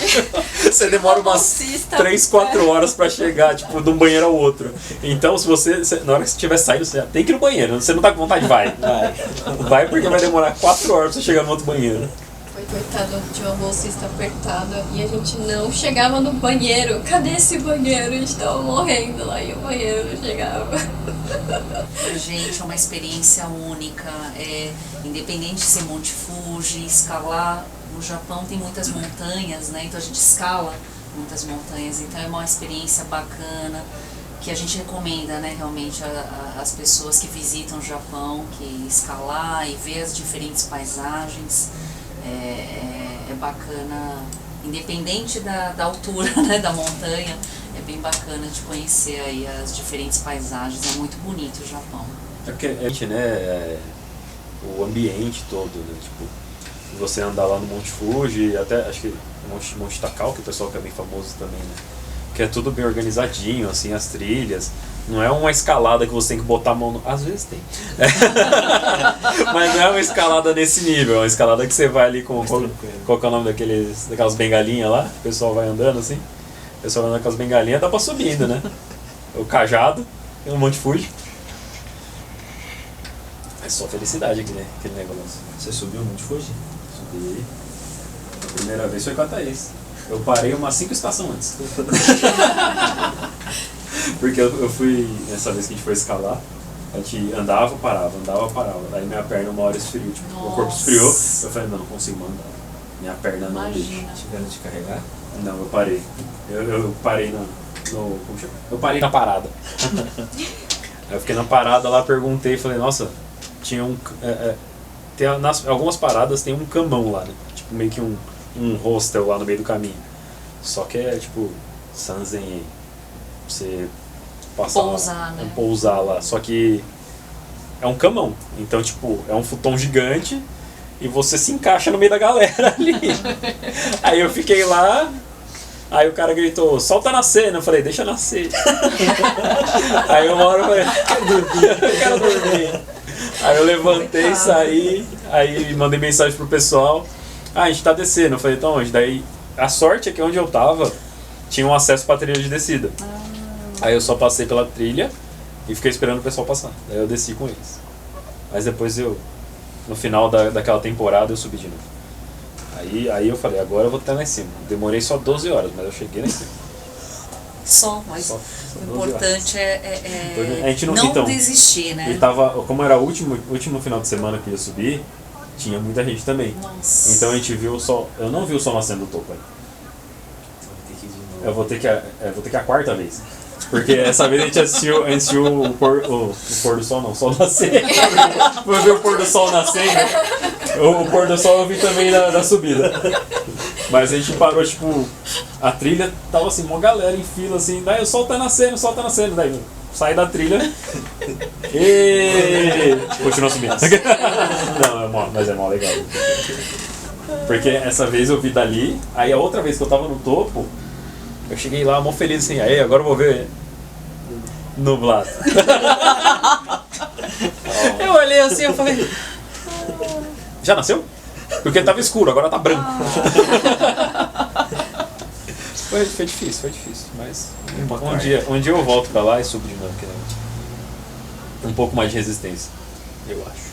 você demora umas 3, 4 horas pra chegar, tipo, de um banheiro ao outro. Então, se você, na hora que você estiver saindo, você tem que ir no banheiro. Você não tá com vontade, vai. Vai porque vai demorar 4 horas pra você chegar no outro banheiro. Foi coitado de uma bolsista apertada e a gente não chegava no banheiro. Cadê esse banheiro? A gente tava morrendo lá e o banheiro não chegava. Gente, é uma experiência única. Independente de ser Monte Fuji, escalar. No Japão tem muitas montanhas, né? Então a gente escala muitas montanhas. Então é uma experiência bacana que a gente recomenda, né? Realmente as pessoas que visitam o Japão, que escalar e ver as diferentes paisagens. É bacana, independente da altura, né, da montanha, é bem bacana de conhecer aí as diferentes paisagens, é muito bonito o Japão. É porque, né, o ambiente todo, né, tipo, você andar lá no Monte Fuji, até acho que Monte Takao, que o pessoal que é bem famoso também, né, que é tudo bem organizadinho, assim, as trilhas. Não é uma escalada que você tem que botar a mão no... Às vezes tem. Mas não é uma escalada nesse nível. É uma escalada que você vai ali com... Qual que é o nome daquelas bengalinhas lá? O pessoal vai andando assim. O pessoal vai andando com as bengalinhas, dá pra subindo, né? O cajado, no Monte Fuji. É só felicidade aqui, né? Aquele negócio. Você subiu o Monte Fuji? Subi. A primeira vez foi com a Thaís. Eu parei umas 5 estações antes. Porque eu fui, nessa vez que a gente foi escalar, a gente andava, parava. Aí minha perna uma hora esfriou, tipo, o corpo esfriou. Eu falei, não consigo mandar. Minha perna não deixa. Tiveram de carregar? Não, eu parei. Eu parei como chama? Eu parei na parada. Aí eu fiquei na parada lá, perguntei, falei, nossa, tinha algumas paradas tem um camão lá, né? Tipo, meio que um hostel lá no meio do caminho. Só que é tipo Sanzen, você passar pousar, né? Pousar lá. Só que é um camão. Então, tipo, é um futon gigante e você se encaixa no meio da galera ali. Aí eu fiquei lá, aí o cara gritou, solta nascer, né? Eu falei, deixa nascer. Aí uma hora eu falei, eu quero dormir. Aí eu levantei, saí, aí mandei mensagem pro pessoal. A gente tá descendo. Eu falei, então onde? Daí a sorte é que onde eu tava tinha um acesso pra trilha de descida. Aí eu só passei pela trilha e fiquei esperando o pessoal passar. Daí eu desci com eles. Mas depois no final daquela temporada eu subi de novo. Aí eu falei, agora eu vou estar lá em cima. Demorei só 12 horas, mas eu cheguei lá em cima. Mas Só o importante a gente não desistir, né? E tava, como era o último final de semana que eu ia subir, tinha muita gente também. Nossa. Então a gente viu o sol. Eu não vi o sol nascendo do topo aí. Eu vou ter que a quarta vez. Porque essa vez a gente assistiu o pôr do sol, não, o sol nascer. Vou ver o pôr do sol nascendo. O pôr do sol eu vi também da subida. Mas a gente parou, tipo, a trilha tava assim, uma galera em fila assim, daí o sol tá nascendo, daí sai da trilha e continua subindo. Não, mas é mó legal. Porque essa vez eu vi dali, aí a outra vez que eu tava no topo, eu cheguei lá mó feliz assim, aí agora eu vou ver nublado. Eu olhei assim, eu falei, já nasceu? Porque tava escuro, agora tá branco. Foi difícil, mas um dia eu volto pra lá e subo de novo, que é um pouco mais de resistência, eu acho.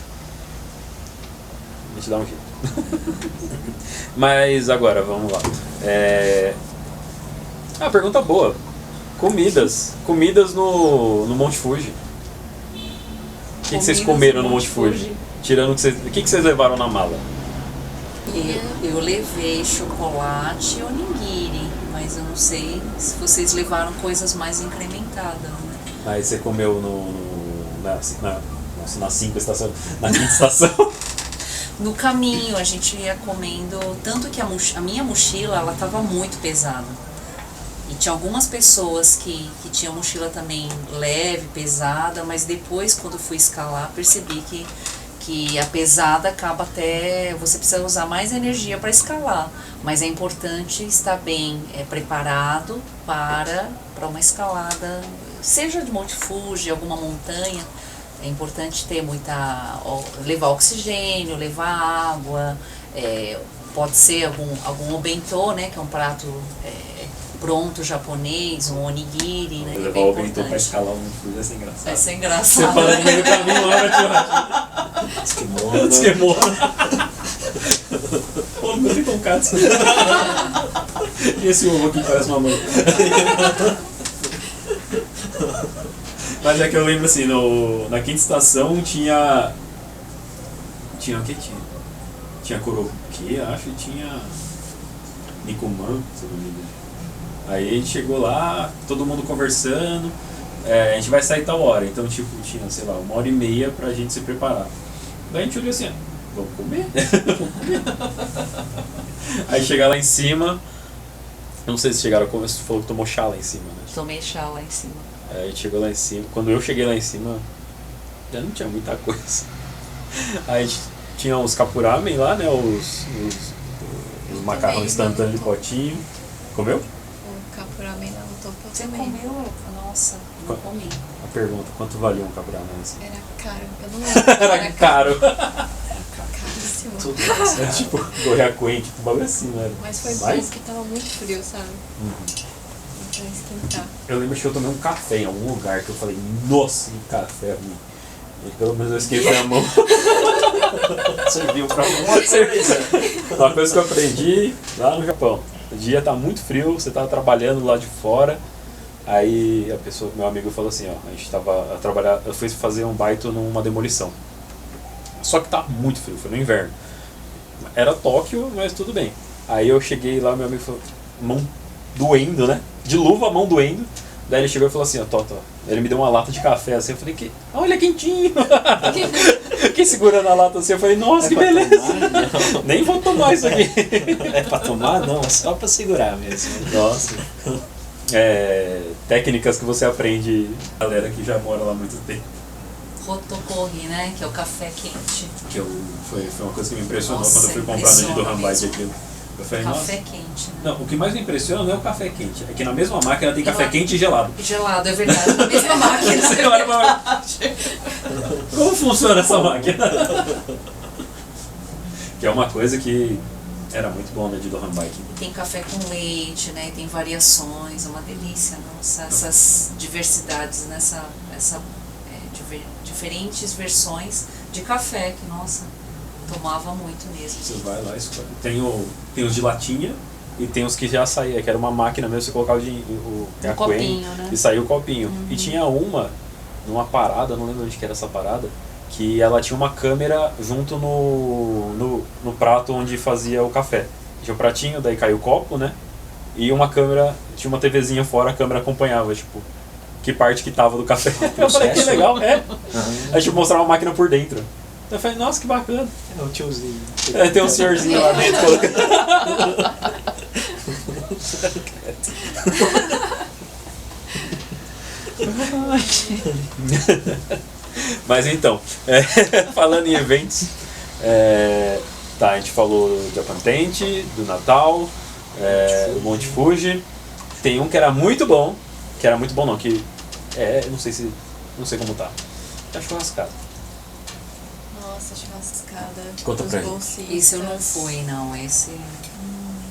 A gente dá um jeito. Mas agora, vamos lá. Pergunta boa. Comidas no Monte Fuji. O que vocês comeram no Monte Fuji? Tirando o que vocês levaram na mala? Eu levei chocolate e onigiri, mas eu não sei se vocês levaram coisas mais incrementadas, né? Aí você comeu na 5 estação, na 5ª estação. No caminho a gente ia comendo, tanto que a minha mochila ela estava muito pesada. E tinha algumas pessoas que tinham mochila também leve, pesada, mas depois quando fui escalar percebi que a pesada acaba até... Você precisa usar mais energia para escalar, mas é importante estar bem preparado para uma escalada, seja de Monte Fuji, alguma montanha, É importante ter levar oxigênio, levar água, pode ser algum obentô, né, que é um prato pronto japonês, um onigiri, né, Levar bem o bentô pra importante. escalar um frio vai ser engraçado. Vai ser Você engraçado. fala no meio do caminho lá, vai Esquimona. Esquemou. Pô, não tem tonkatsu. E esse ovo aqui parece uma mão. Mas é que eu lembro assim, na quinta estação tinha. Tinha o que tinha? Tinha Koroki, acho, e tinha Nikuman, se eu não me engano. Aí a gente chegou lá, todo mundo conversando, a gente vai sair tal hora, então tipo, tinha, sei lá, 1h30 pra gente se preparar. Daí a gente olhou assim, vamos comer? Vamos comer. Aí chegar lá em cima, eu não sei se chegaram a comer, você falou que tomou chá lá em cima, né? Tomei chá lá em cima. Aí a gente chegou lá em cima, quando eu cheguei lá em cima, já não tinha muita coisa. Aí a gente tinha os kapuramen lá, né, os macarrão Também, instantâneo de né? potinho. Comeu? O capuramen lá no topo Você também. comeu? Nossa, não comi. A pergunta, quanto valia um kapuramen assim? Era caro, eu não lembro. Era caro. Caríssimo. Tudo isso. Era tipo goiacuém, tipo um bagulho assim, não era? Mas foi bom Mas, porque tava muito frio, sabe? Pra esquentar. eu lembro que eu tomei um café em algum lugar que eu falei, nossa, que café ruim. E pelo menos eu esquentei a mão. Serviu pra um monte de cerveja. Uma coisa que eu aprendi lá no Japão. O dia tá muito frio, você tá trabalhando lá de fora. Aí meu amigo falou assim, ó, a gente tava a trabalhar, eu fui fazer um baito numa demolição. Só que tá muito frio, foi no inverno. Era Tóquio, mas tudo bem. Aí eu cheguei lá, meu amigo falou, mão doendo, né? De luva, a mão doendo. Daí ele chegou e falou assim, ó, Tó. Ele me deu uma lata de café assim, eu falei, olha, quentinho. Quem segurando a lata assim, eu falei, nossa, que pra beleza. tomar? Não. Nem vou tomar isso aqui. É pra tomar? Não, é só pra segurar mesmo. Nossa. Técnicas que você aprende, galera que já mora lá há muito tempo. Rotokori, né? Que é o café quente. Foi uma coisa que me impressionou Nossa, quando eu fui comprar no impressiona Jido Hambai mesmo. aquilo. Eu falei, Café nossa. quente, né? Não, o que mais me impressiona não é o café quente, é que na mesma máquina tem E café lá- quente e gelado. Gelado, é verdade. Na mesma máquina. Você olha pra- Como funciona essa máquina? Que é uma coisa que era muito bom na Jido Hambai. Tem café com leite, né? Tem variações, é uma delícia, nossa. Essas diversidades diferentes versões de café, que nossa, tomava muito mesmo. Você vai lá e escolhe. Tem os de latinha e tem os que já saía, que era uma máquina mesmo, você colocava o copinho, né? e saiu o copinho. E tinha numa parada, não lembro onde que era essa parada, que ela tinha uma câmera junto no prato onde fazia o café. Tinha o pratinho, daí caiu o copo, né? E uma câmera, tinha uma TVzinha fora, a câmera acompanhava, tipo, que parte que tava do café. Eu falei, que legal, Aí tipo, mostrava a máquina por dentro. Eu falei, nossa, que bacana. É o tiozinho. Tem um senhorzinho lá dentro colocando. Mas então, falando em eventos, tá, a gente falou do Japan Tent, do Natal, do Monte Fuji. Tem um que era muito bom, não, que não sei como tá. Tá churrascado. Nossa, churrascada. Conta dos pra gente. bolsistas. Esse eu não fui, não. Esse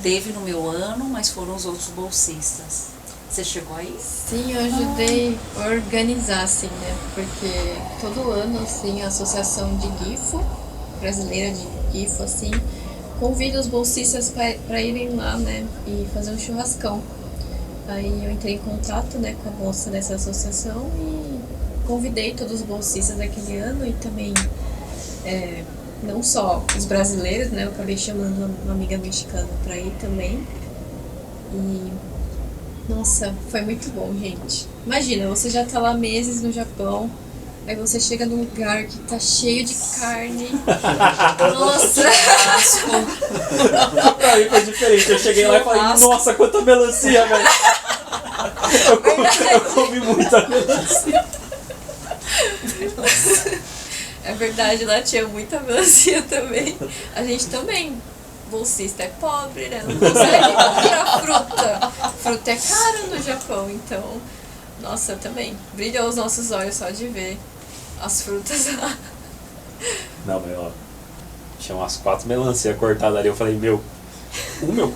teve no meu ano, mas foram os outros bolsistas. Você chegou aí? Sim, eu ajudei a organizar, assim, né? Porque todo ano, assim, a Associação de GIFO, brasileira de GIFO, assim, convida os bolsistas para irem lá, né? E fazer um churrascão. Aí eu entrei em contato, né, com a bolsa dessa associação e convidei todos os bolsistas daquele ano e também não só os brasileiros, né? Eu acabei chamando uma amiga mexicana para ir também. E nossa, foi muito bom, gente. Imagina, você já tá lá meses no Japão, aí você chega num lugar que tá cheio de carne. Nossa! Pra mim foi diferente. Eu cheguei lá e falei, Churrasco. nossa, quanta melancia, velho. Eu comi muita melancia. É verdade, lá tinha muita melancia também. A gente também, bolsista, é pobre, né? Não consegue comprar fruta. Fruta é cara no Japão, então... Nossa, também. Brilhou os nossos olhos só de ver as frutas lá. Não, mas ó, tinha umas 4 melancia cortadas ali, eu falei, meu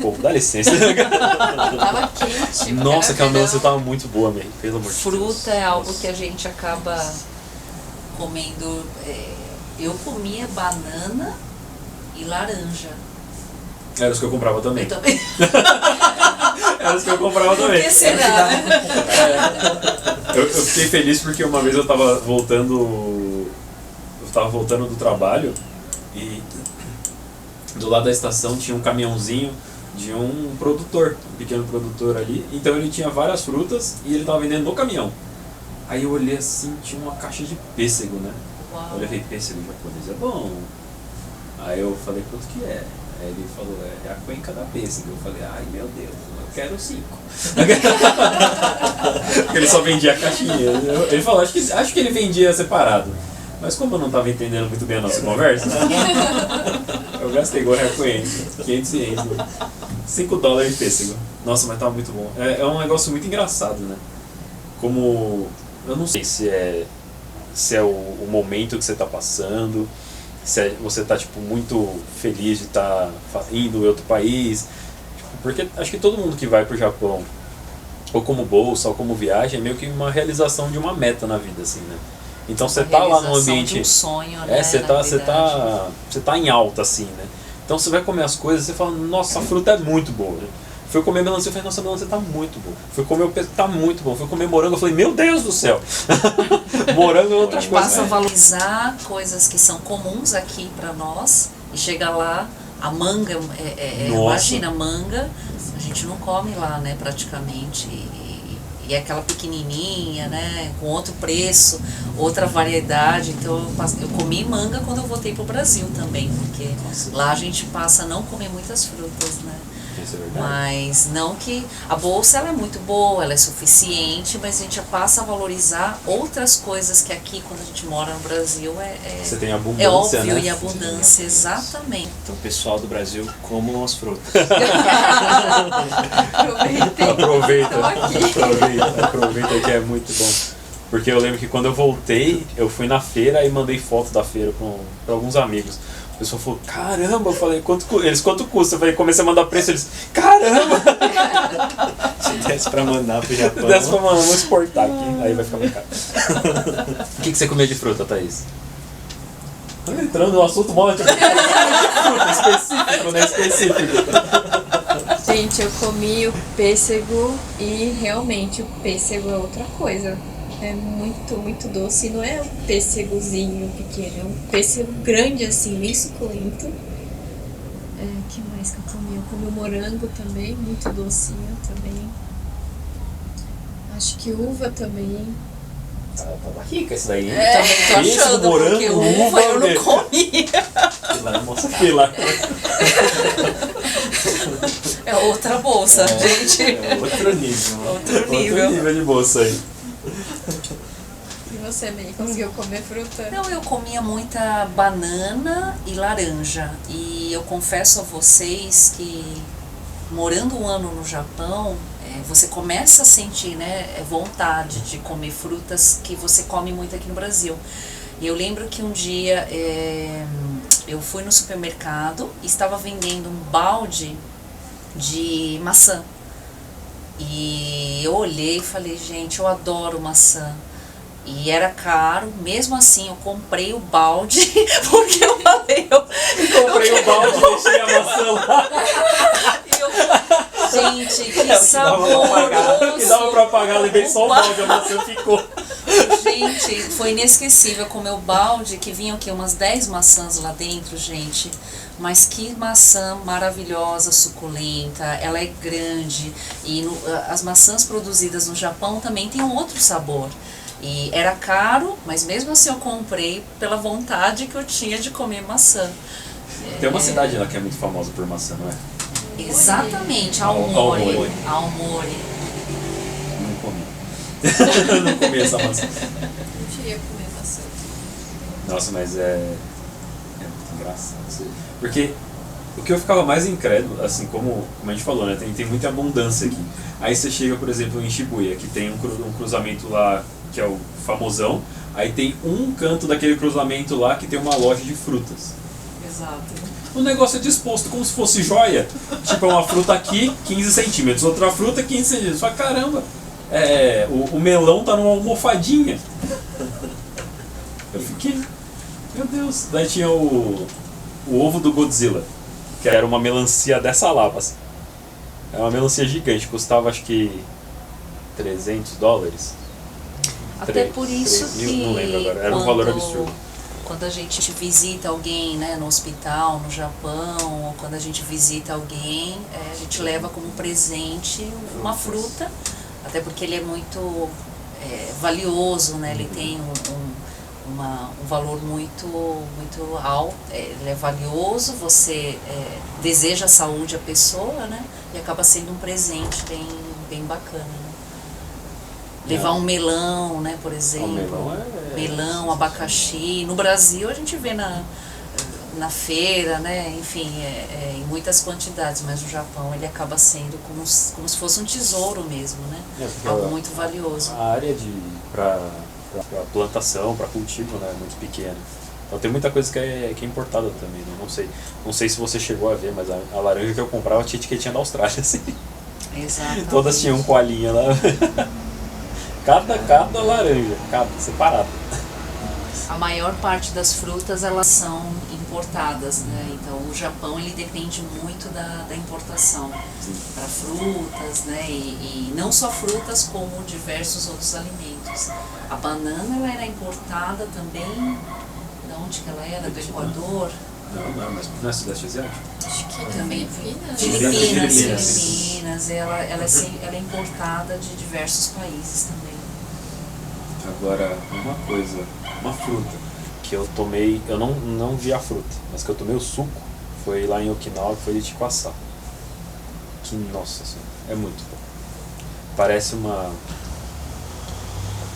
povo, dá licença. Tava quente. Nossa, aquela verão. melancia tava muito boa, mesmo, pelo amor de Deus. Fruta é algo Nossa. que a gente acaba comendo. Eu comia banana e laranja. Era os que eu comprava também. Eu também. Era os que eu comprava Por também. que será? Eu fiquei feliz porque uma vez eu tava voltando do trabalho e do lado da estação tinha um caminhãozinho de um produtor, um pequeno produtor ali. Então ele tinha várias frutas e ele tava vendendo no caminhão. Aí eu olhei assim, tinha uma caixa de pêssego, né? Uau. Eu falei, pêssego japonês é bom. Aí eu falei, quanto que é? Aí ele falou, é a cuenca da pêssego. Eu falei, ai meu Deus, eu quero 5. Porque ele só vendia a caixinha. Ele falou, acho que ele vendia separado. Mas como eu não estava entendendo muito bem a nossa conversa, eu gastei igual a cuenca, 500 ienes, $5 de pêssego. Nossa, mas tava muito bom. É um negócio muito engraçado, né? Como, eu não sei se é o momento que você está passando, se você está tipo, muito feliz de estar indo em outro país. Tipo, porque acho que todo mundo que vai para o Japão, ou como bolsa, ou como viagem, é meio que uma realização de uma meta na vida, assim, né? Então você tá lá no ambiente. De um sonho, né? Você tá em alta, assim, né? Então você vai comer as coisas e você fala, nossa, a fruta é muito boa. Né? Fui comer melancia, eu falei, nossa, a melancia tá muito boa. Fui comer o peixe, tá muito bom. Fui comer morango, eu falei, meu Deus do céu! Morango é outra coisa. Passa a valorizar coisas que são comuns aqui pra nós e chega lá, a manga, imagina, manga, a gente não come lá, né, praticamente. E é aquela pequenininha, né, com outro preço, outra variedade. Então eu comi manga quando eu voltei pro Brasil também, porque lá a gente passa a não comer muitas frutas, né. Isso é verdade. Mas não que a bolsa ela é muito boa, ela é suficiente, mas a gente já passa a valorizar outras coisas que aqui quando a gente mora no Brasil Você tem abundância, é óbvio, né? e abundância, exatamente. Então, pessoal do Brasil, comam as frutas. Aproveita que é muito bom. Porque eu lembro que quando eu voltei, eu fui na feira e mandei foto da feira para alguns amigos. O pessoal falou, caramba, eu falei, quanto custa? Eu falei, comecei a mandar preço, eles, caramba! Se desse pra mandar pro Japão. Desse pra mandar, vamos exportar aqui, aí vai ficar mais caro. O que você comia de fruta, Thaís? Entrando no assunto mó de fruta, específico, né? Específico. Gente, eu comi o pêssego e realmente o pêssego é outra coisa. É muito, muito doce. E não é um pêssegozinho pequeno, é um pêssego grande assim, bem suculento. Que mais que eu comi? Eu comi o morango também, muito docinho também. Acho que uva também. Tava rica isso daí, hein? Também tô Esse achando, morango, porque uva eu não comia. Pilar, moça, pilar. É outra bolsa, gente. É outro nível. Outro nível. Outro nível de bolsa aí. E você, May, conseguiu comer fruta? Não, eu comia muita banana e laranja. E eu confesso a vocês que morando um ano no Japão, você começa a sentir, né, vontade de comer frutas que você come muito aqui no Brasil. E eu lembro que um dia eu fui no supermercado e estava vendendo um balde de maçã. E eu olhei e falei, gente, eu adoro maçã. E era caro, mesmo assim eu comprei o balde, porque eu falei, Comprei o balde e deixei a maçã lá. Gente, que saboroso! Que dava pra pagar, levei só o balde, a maçã ficou. Gente, foi inesquecível comer o balde, que vinham aqui umas 10 maçãs lá dentro, gente. Mas que maçã maravilhosa, suculenta, ela é grande. E as maçãs produzidas no Japão também têm um outro sabor. E era caro, mas mesmo assim eu comprei pela vontade que eu tinha de comer maçã. Tem uma cidade lá que é muito famosa por maçã, não é? Exatamente, Aomori. Aomori. Aomori. Não comi. Não comi essa maçã. Não cheguei a comer maçã. Nossa, mas é muito engraçado. Porque o que eu ficava mais incrédulo, assim, como a gente falou, né? Tem muita abundância aqui. Aí você chega, por exemplo, em Shibuya, que tem um cruzamento lá, que é o famosão. Aí tem um canto daquele cruzamento lá que tem uma loja de frutas. Exato. O negócio é disposto como se fosse joia. Tipo, é uma fruta aqui, 15 centímetros. Outra fruta, 15 centímetros. Só caramba, o melão tá numa almofadinha. Eu fiquei, meu Deus. Daí tinha o ovo do Godzilla, que era uma melancia dessa lapa, assim. Era uma melancia gigante, custava acho que $300. Até por isso 3 mil, que não lembro agora, era um valor absurdo. Quando a gente visita alguém, né, no hospital, no Japão, ou quando a gente visita alguém, a gente leva como presente uma fruta, até porque ele é muito valioso, né, ele tem um valor muito alto, ele é valioso, você deseja a saúde à pessoa, né, e acaba sendo um presente bem bacana, né. Levar um melão, né, por exemplo, melão, abacaxi. No Brasil a gente vê na feira, né, enfim, em muitas quantidades, mas no Japão ele acaba sendo como se fosse um tesouro mesmo, né, algo muito valioso. A área para plantação, para cultivo, né, é muito pequena. Então tem muita coisa que é importada também, né? Não sei se você chegou a ver, mas a laranja que eu comprava tinha etiquetinha da Austrália, assim. Exatamente. Todas tinham coalhinha lá. Cada laranja, separado. A maior parte das frutas elas são importadas, né? Então o Japão ele depende muito da importação para frutas, né? E não só frutas como diversos outros alimentos. A banana ela era importada também, de onde que ela era? Do Equador? Não, mas não é Sudeste Asiático? Acho que Também Filipinas. Filipinas, ela é importada de diversos países também. Agora, uma fruta que eu tomei, eu não vi a fruta, mas que eu tomei o suco, foi lá em Okinawa, que foi de tiquaçá. Que, nossa senhora, é muito bom. Parece uma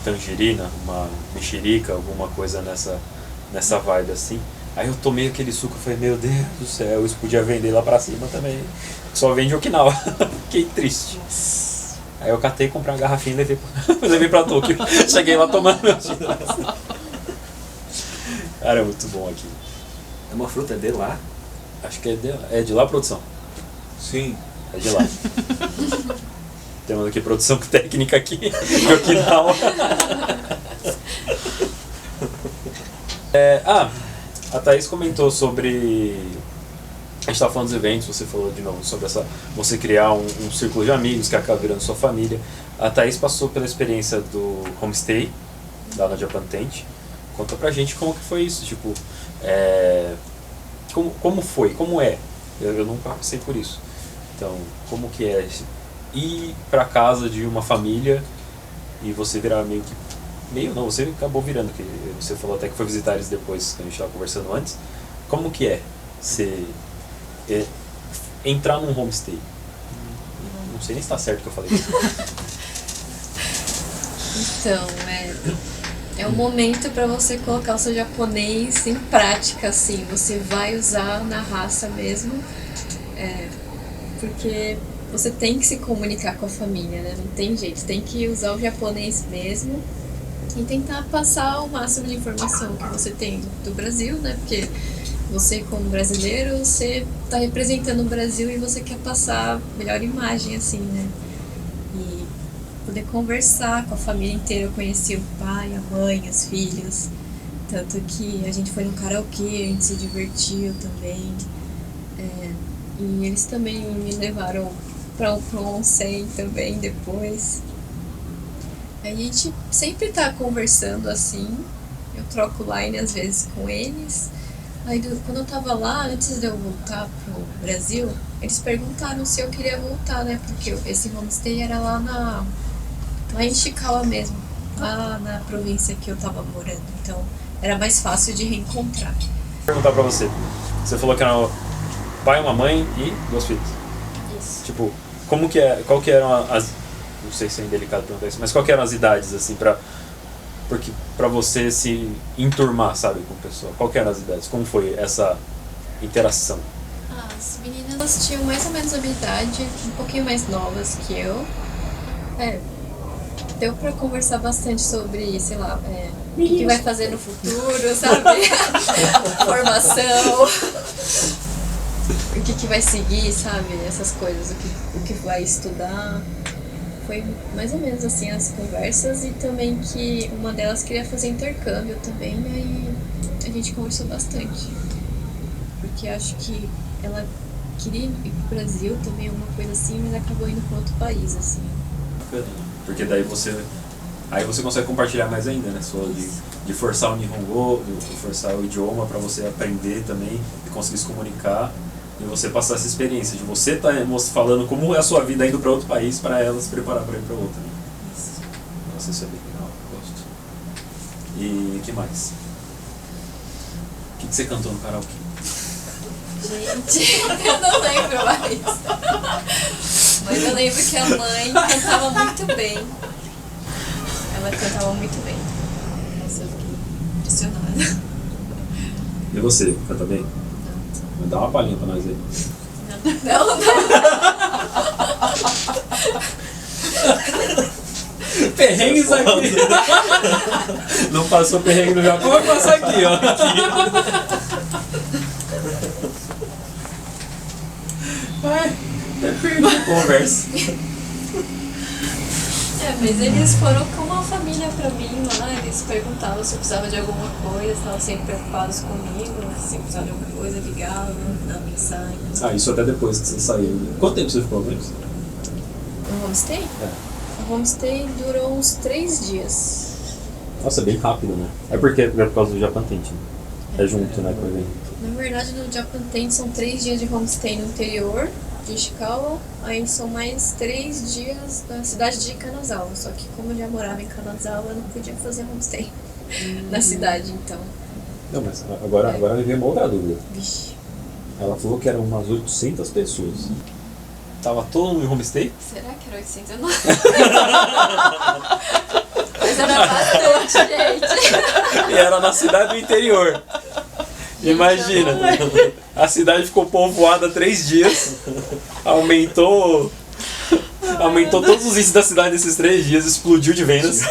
tangerina, uma mexerica, alguma coisa nessa vibe assim. Aí eu tomei aquele suco e falei, meu Deus do céu, isso podia vender lá pra cima também. Só vende Okinawa. Fiquei triste. Aí eu catei, comprei uma garrafinha e levei pra Tóquio. Cheguei lá tomando meu suco. Cara, é muito bom aqui. É uma fruta de lá? Acho que é de lá a produção. Sim. É de lá. Temos aqui produção técnica aqui de Okinawa. A Thaís comentou sobre... A gente estava falando dos eventos, você falou de novo sobre você criar um círculo de amigos que acaba virando sua família. A Thaís passou pela experiência do homestay, lá na Japan Tent. Conta pra gente como que foi isso, tipo... Como foi, como é? Eu nunca passei por isso. Então, como que é ir pra casa de uma família e você virar meio que... você acabou virando, que você falou até que foi visitar eles depois, que a gente estava conversando antes. Como que é você entrar num homestay? Não sei nem se está certo o que eu falei. Então, é um momento para você colocar o seu japonês em prática, assim. Você vai usar na raça mesmo, porque você tem que se comunicar com a família, né? Não tem jeito, tem que usar o japonês mesmo e tentar passar o máximo de informação que você tem do Brasil, né? Porque você, como brasileiro, você está representando o Brasil e você quer passar a melhor imagem, assim, né? E poder conversar com a família inteira. Eu conheci o pai, a mãe, os filhos. Tanto que a gente foi no karaokê, a gente se divertiu também. E eles também me levaram para um onsen também depois. A gente sempre tá conversando assim, eu troco line às vezes com eles. Aí quando eu tava lá, antes de eu voltar pro Brasil, eles perguntaram se eu queria voltar, né? Porque esse homestay era lá em Ishikawa mesmo, lá na província que eu tava morando. Então era mais fácil de reencontrar. Vou perguntar pra você. Você falou que era um pai, uma mãe e 2 filhos. Isso. Tipo, qual que eram as... Não sei se é indelicado perguntar isso, mas qual que eram as idades, assim, pra você se enturmar, sabe, com o pessoal? Qual que eram as idades? Como foi essa interação? As meninas tinham mais ou menos a minha idade, um pouquinho mais novas que eu. deu pra conversar bastante sobre, sei lá, o que vai fazer no futuro, sabe? Formação, o que vai seguir, sabe? Essas coisas, o que vai estudar. Foi mais ou menos assim as conversas, e também que uma delas queria fazer intercâmbio também, aí a gente conversou bastante. Porque acho que ela queria ir pro Brasil também, uma coisa assim, mas acabou indo para outro país, assim. Porque daí você consegue compartilhar mais ainda, né? De forçar o Nihongo, de forçar o idioma para você aprender também, de conseguir se comunicar, e você passar essa experiência de você estar falando como é a sua vida indo para outro país para ela se preparar para ir para outro. Né? Nossa, isso é bem legal, eu gosto. E o que mais? O que você cantou no karaokê? Gente, eu não lembro mais. Mas eu lembro que a mãe cantava muito bem. Ela cantava muito bem. Nossa, eu fiquei impressionada. E você, canta bem? Não. Dá uma palhinha pra nós aí. Não. Perrengues aqui. Não passou perrengue no Japão, vai passar aqui, ó. Aqui. Vai, conversa. Mas eles foram com uma família pra mim lá, eles perguntavam se eu precisava de alguma coisa, estavam sempre preocupados comigo, se eu precisava de alguma coisa, ligavam, davam mensagem. Ah, isso até depois que você saiu. Quanto tempo você ficou com eles? O homestay? É. O homestay durou uns 3 dias. Nossa, é bem rápido, né? É porque é por causa do Japan Tent, né? É junto, né, com o evento. Na verdade, no Japan Tent são 3 dias de homestay no interior de Ishikawa, aí são mais 3 dias na cidade de Kanazawa. Só que como eu já morava em Kanazawa, eu não podia fazer homestay na cidade, então. Não, mas agora me veio uma outra dúvida. Vixe. Ela falou que eram umas 800 pessoas. Tava todo mundo em homestay? Será que era 800? Eu não. Mas era bastante, gente. E era na cidade do interior. Imagina, a cidade ficou povoada 3 dias, aumentou todos os índices da cidade nesses 3 dias, explodiu de vendas.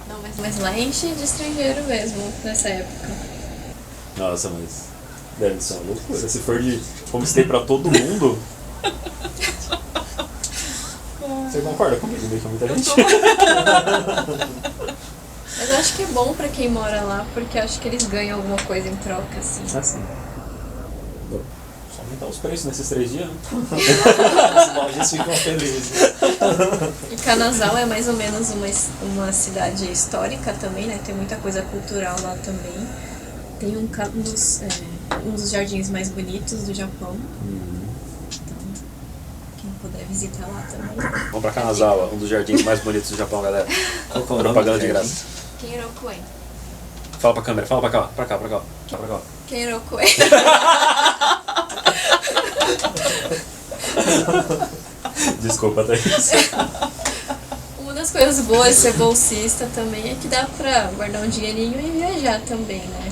Não, mas lá enche de estrangeiro mesmo, nessa época. Nossa, mas deve ser uma loucura. Se for de homestay pra todo mundo... Você concorda comigo? Deixa muita gente. Mas eu acho que é bom pra quem mora lá, porque eu acho que eles ganham alguma coisa em troca, assim. Assim. Bom, só aumentar os preços nesses 3 dias, né? As lojas ficam felizes. E Kanazawa é mais ou menos uma cidade histórica também, né? Tem muita coisa cultural lá também. Tem um dos jardins mais bonitos do Japão. Então, quem puder visitar lá também. Vamos pra Kanazawa, um dos jardins mais bonitos do Japão, galera. Qual que é o nome Propaganda do de jardim? graça. Kenrokuen. Fala pra câmera, fala pra cá, pra cá. Kenrokuen. Desculpa, Thaís. Uma das coisas boas de ser bolsista também é que dá pra guardar um dinheirinho e viajar também, né?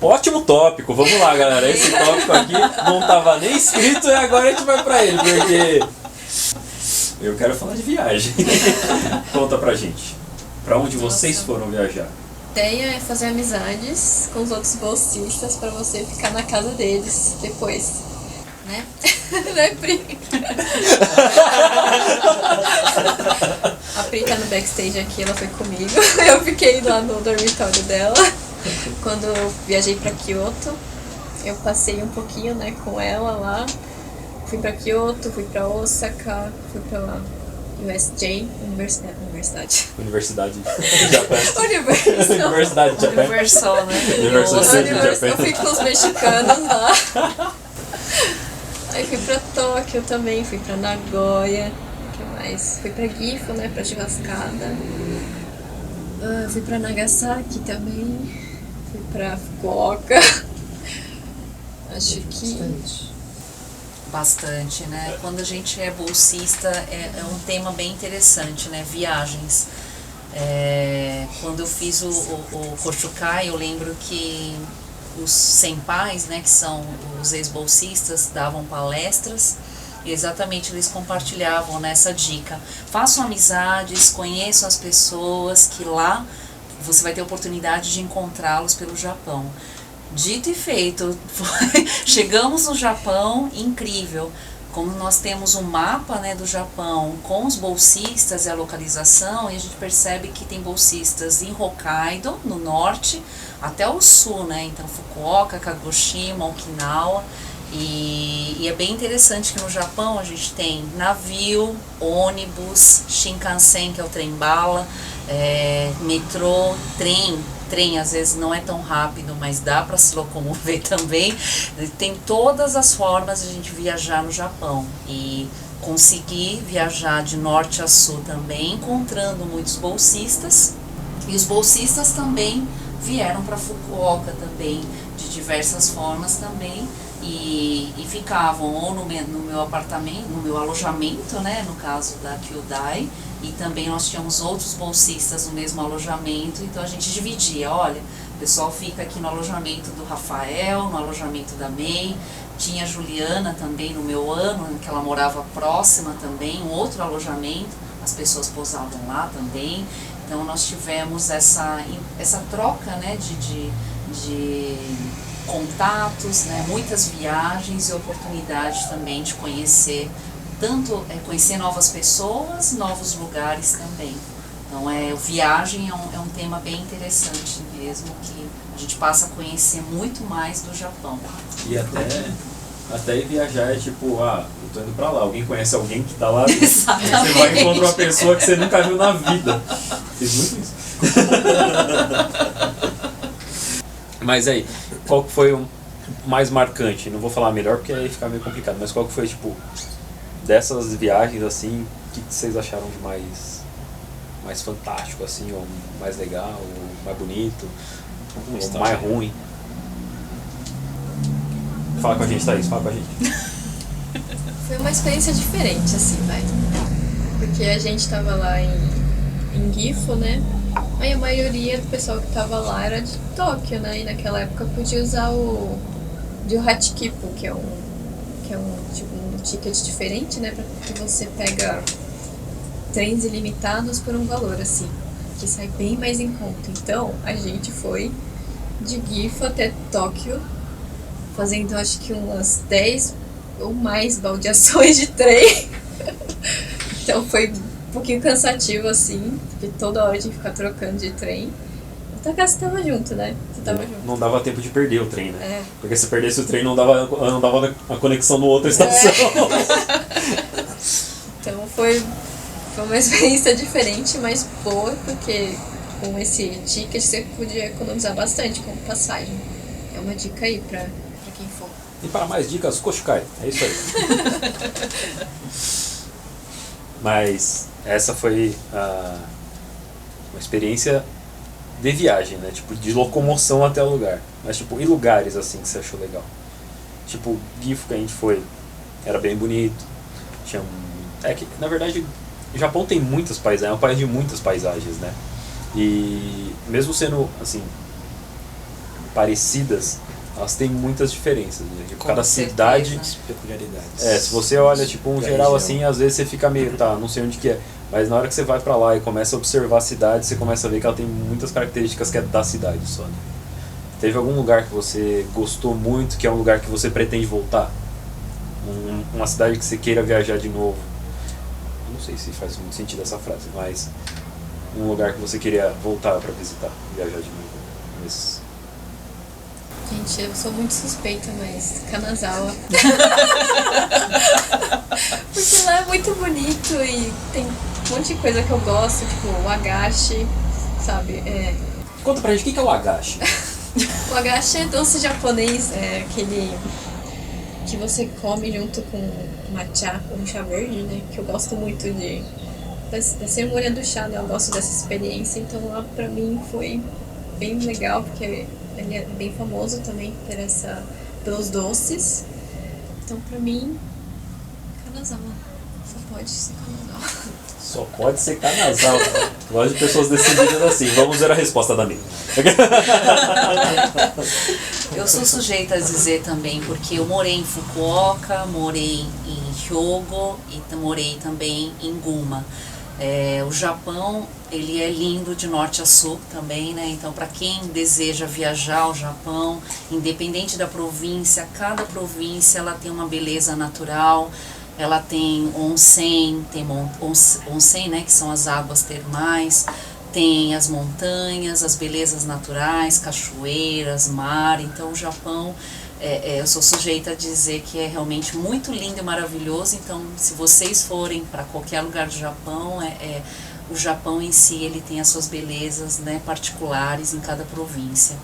Ótimo tópico, vamos lá, galera. Esse tópico aqui não tava nem escrito e agora a gente vai pra ele, porque eu quero falar de viagem. Conta pra gente. Pra onde vocês foram viajar? A ideia é fazer amizades com os outros bolsistas pra você ficar na casa deles depois, né? Né, Pri? A Pri tá no backstage aqui, ela foi comigo. Eu fiquei lá no dormitório dela. Quando eu viajei pra Kyoto, eu passei um pouquinho, né, com ela lá. Fui pra Kyoto, fui pra Osaka, fui pra USJ, Universidade. Universidade do Japão. Universal. Universidade do Japão. Universal, né? Universal Studios do Eu Japão. fui com os mexicanos lá. Aí fui pra Tóquio também, fui pra Nagoya. O que mais? Fui pra Gifu, né, pra churrascada. Fui pra Nagasaki também. Fui pra Fukuoka. Acho que... Bastante, né? Quando a gente é bolsista, é um tema bem interessante, né? Viagens. Quando eu fiz o Kochukai, eu lembro que os senpais, né, que são os ex-bolsistas, davam palestras E exatamente eles compartilhavam nessa dica. Façam amizades, conheçam as pessoas, que lá você vai ter oportunidade de encontrá-los pelo Japão. Dito e feito, chegamos no Japão, incrível. Como nós temos um mapa, né, do Japão com os bolsistas e a localização, e a gente percebe que tem bolsistas em Hokkaido, no norte, até o sul, né? Então Fukuoka, Kagoshima, Okinawa. E é bem interessante que no Japão a gente tem navio, ônibus, Shinkansen, que é o trem-bala, metrô, trem às vezes não é tão rápido, mas dá para se locomover também. Tem todas as formas de a gente viajar no Japão e conseguir viajar de norte a sul também, encontrando muitos bolsistas. E os bolsistas também vieram para Fukuoka também, de diversas formas também. E ficavam ou no meu apartamento, no meu alojamento, né, no caso da Kyudai, e também nós tínhamos outros bolsistas no mesmo alojamento, então a gente dividia, olha, o pessoal fica aqui no alojamento do Rafael, no alojamento da May, tinha a Juliana também no meu ano, que ela morava próxima também, um outro alojamento, as pessoas pousavam lá também, então nós tivemos essa troca, né, de contatos, né, muitas viagens e oportunidade também de conhecer, tanto conhecer novas pessoas, novos lugares também. Então viagem é um tema bem interessante mesmo, que a gente passa a conhecer muito mais do Japão. E até viajar é tipo, eu tô indo pra lá, alguém conhece alguém que tá lá, você vai encontrar uma pessoa que você nunca viu na vida. Fiz muito isso. Mas aí, qual que foi o mais marcante? Não vou falar melhor porque aí fica meio complicado, mas qual que foi, tipo, dessas viagens, assim, o que vocês acharam de mais fantástico, assim, ou mais legal, ou mais bonito, ou mais ruim? Fala com a gente, Thaís, fala com a gente. Foi uma experiência diferente, assim, vai. Porque a gente tava lá em Gifu, né? Aí a maioria do pessoal que tava lá era de Tóquio, né? E naquela época podia usar o Hachikipo, que é um ticket diferente, né? Porque você pega trens ilimitados por um valor, assim, que sai bem mais em conta. Então, a gente foi de Gifu até Tóquio, fazendo acho que umas 10 ou mais baldeações de trem. Então foi um pouquinho cansativo, assim, porque toda hora tinha que ficar trocando de trem. Então você tava junto, né? Você tava junto. Não dava tempo de perder o trem, né? É. Porque se perdesse o trem não dava a conexão no outra estação. Então foi uma experiência diferente, mas boa, porque com esse ticket você podia economizar bastante com passagem. É uma dica aí pra quem for. E para mais dicas, Koshikai. É isso aí. Mas essa foi uma experiência de viagem, né? Tipo, de locomoção até o lugar. Mas, tipo, e lugares, assim, que você achou legal? Tipo, Gifu que a gente foi, era bem bonito. Tinha que, na verdade, o Japão tem muitas paisagens, é um país de muitas paisagens, né? E mesmo sendo, assim, parecidas, elas têm muitas diferenças, né? Tipo, cada cidade, peculiaridades. se você olha tipo um geral assim, às vezes você fica meio, não sei onde que é, mas na hora que você vai pra lá e começa a observar a cidade, você começa a ver que ela tem muitas características que é da cidade só, né? Teve algum lugar que você gostou muito, que é um lugar que você pretende voltar? Uma cidade que você queira viajar de novo? Eu não sei se faz muito sentido essa frase, mas um lugar que você queria voltar pra visitar, viajar de novo. Mas... Gente, eu sou muito suspeita, mas Kanazawa. Porque lá é muito bonito e tem um monte de coisa que eu gosto, tipo o agashi, sabe? Conta pra gente, o que é o agashi? O agashi é doce japonês, é aquele que você come junto com matcha, com chá verde, né? Que eu gosto muito da cerimônia do chá, né? Eu gosto dessa experiência, então lá pra mim foi bem legal, porque ele é bem famoso também pelos doces. Então, pra mim, Kanazawa. Só pode ser Kanazawa. Só pode ser casal. Gosto de pessoas decididas assim. Vamos ver a resposta da minha. Eu sou sujeita a dizer também, porque eu morei em Fukuoka, morei em Hyogo e morei também em Guma. O Japão, ele é lindo de norte a sul também, né? Então, para quem deseja viajar ao Japão, independente da província, cada província ela tem uma beleza natural. Ela tem onsen, onsen, né, que são as águas termais, tem as montanhas, as belezas naturais, cachoeiras, mar. Então o Japão, eu sou sujeita a dizer que é realmente muito lindo e maravilhoso. Então, se vocês forem para qualquer lugar do Japão, o Japão em si ele tem as suas belezas, né, particulares em cada província.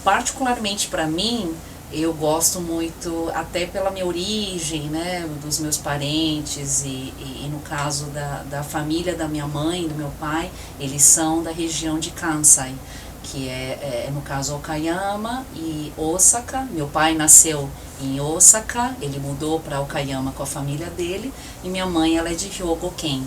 Particularmente para mim, eu gosto muito, até pela minha origem, né, dos meus parentes e no caso da família da minha mãe e do meu pai, eles são da região de Kansai, que no caso Okayama e Osaka. Meu pai nasceu em Osaka, ele mudou para Okayama com a família dele, e minha mãe ela é de Hyogo-ken.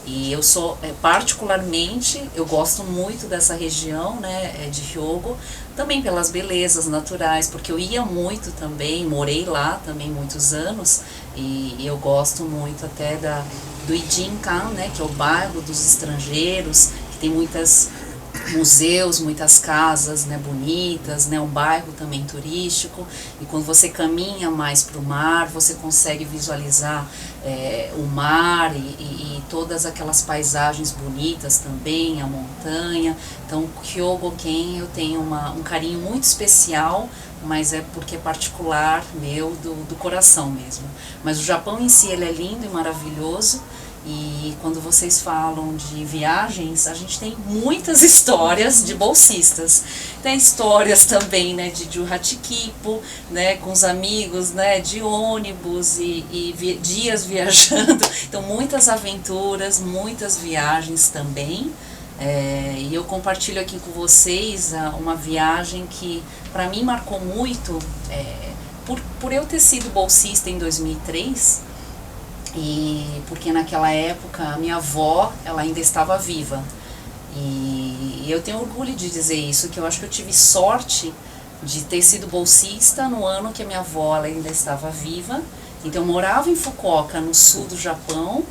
E eu sou, particularmente, eu gosto muito dessa região, né, de Hyogo, também pelas belezas naturais, porque eu ia muito também, morei lá também muitos anos, e eu gosto muito até do Ijinkan, né, que é o bairro dos estrangeiros, que tem muitos museus, muitas casas, né, bonitas, né, um bairro também turístico, e quando você caminha mais para o mar, você consegue visualizar o mar e todas aquelas paisagens bonitas também, a montanha. Então, Hyogo-ken eu tenho um carinho muito especial, mas é porque é particular meu, do coração mesmo. Mas o Japão em si ele é lindo e maravilhoso. E quando vocês falam de viagens, a gente tem muitas histórias de bolsistas. Tem histórias também, né, de Hachikipo, né, com os amigos, né, de ônibus e dias viajando. Então, muitas aventuras, muitas viagens também. E eu compartilho aqui com vocês uma viagem que para mim marcou muito, por eu ter sido bolsista em 2003, e porque naquela época a minha avó ela ainda estava viva, e eu tenho orgulho de dizer isso, que eu acho que eu tive sorte de ter sido bolsista no ano que a minha avó ela ainda estava viva. Então eu morava em Fukuoka, no sul do Japão,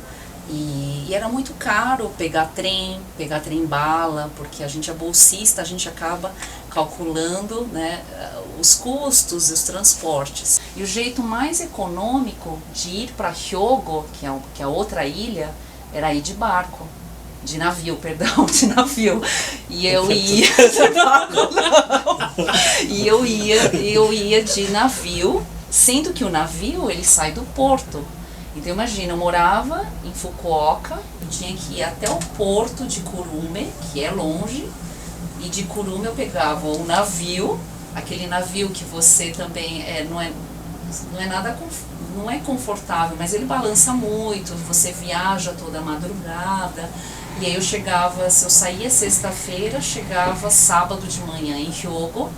e era muito caro pegar trem bala, porque a gente é bolsista, a gente acaba calculando, né, os custos e os transportes. E o jeito mais econômico de ir para Hyogo, que é outra ilha, era ir de barco. De navio, perdão, de navio. E eu ia... E eu ia de navio, sendo que o navio ele sai do porto. Então imagina, eu morava em Fukuoka, eu tinha que ir até o porto de Kurume, que é longe, e de Kurume eu pegava um navio, aquele navio que você também não é confortável, mas ele balança muito, você viaja toda a madrugada. E aí eu chegava, se eu saía sexta-feira, chegava sábado de manhã em Hyogo,